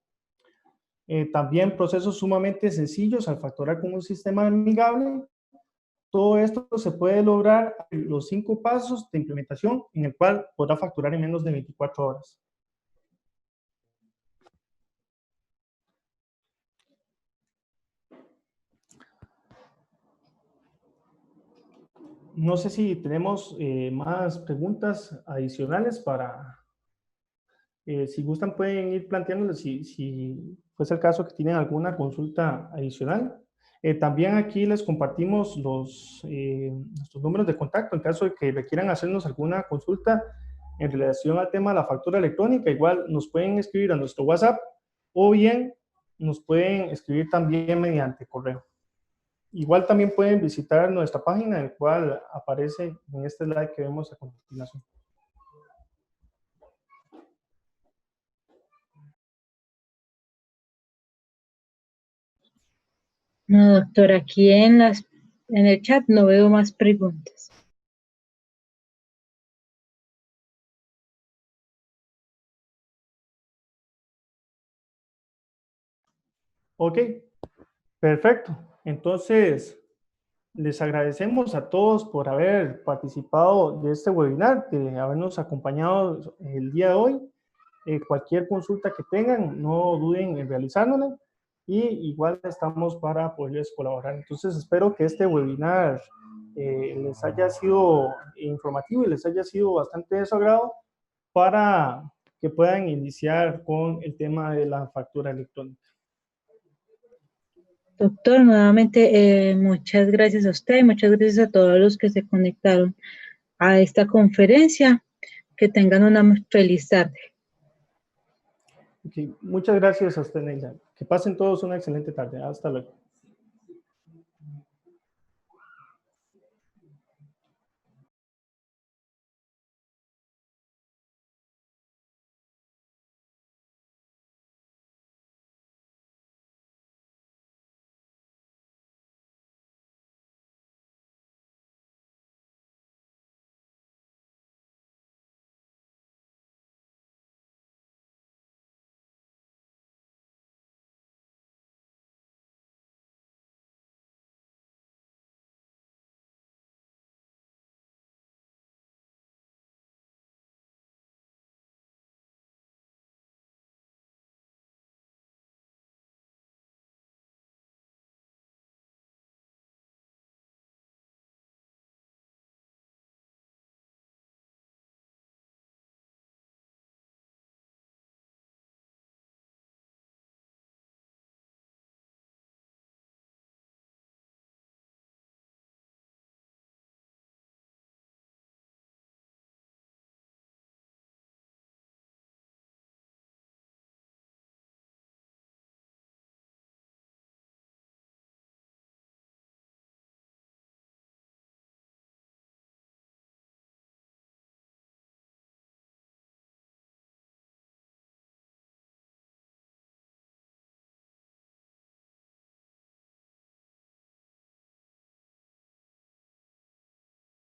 También procesos sumamente sencillos al facturar con un sistema amigable. Todo esto se puede lograr en los 5 pasos de implementación en el cual podrá facturar en menos de 24 horas. No sé si tenemos más preguntas adicionales para, si gustan pueden ir planteándoles si fuese el caso que tienen alguna consulta adicional. También aquí les compartimos nuestros números de contacto en caso de que requieran hacernos alguna consulta en relación al tema de la factura electrónica. Igual nos pueden escribir a nuestro WhatsApp o bien nos pueden escribir también mediante correo. Igual también pueden visitar nuestra página, el cual aparece en este slide que vemos a continuación. No, doctor, aquí en el chat no veo más preguntas. Ok, perfecto. Entonces, les agradecemos a todos por haber participado de este webinar, de habernos acompañado el día de hoy. Cualquier consulta que tengan, no duden en realizárnosla y igual estamos para poderles colaborar. Entonces, espero que este webinar les haya sido informativo y les haya sido bastante de su agrado para que puedan iniciar con el tema de la factura electrónica. Doctor, nuevamente muchas gracias a usted y muchas gracias a todos los que se conectaron a esta conferencia. Que tengan una feliz tarde. Okay. Muchas gracias a usted, Neila. Que pasen todos una excelente tarde. Hasta luego.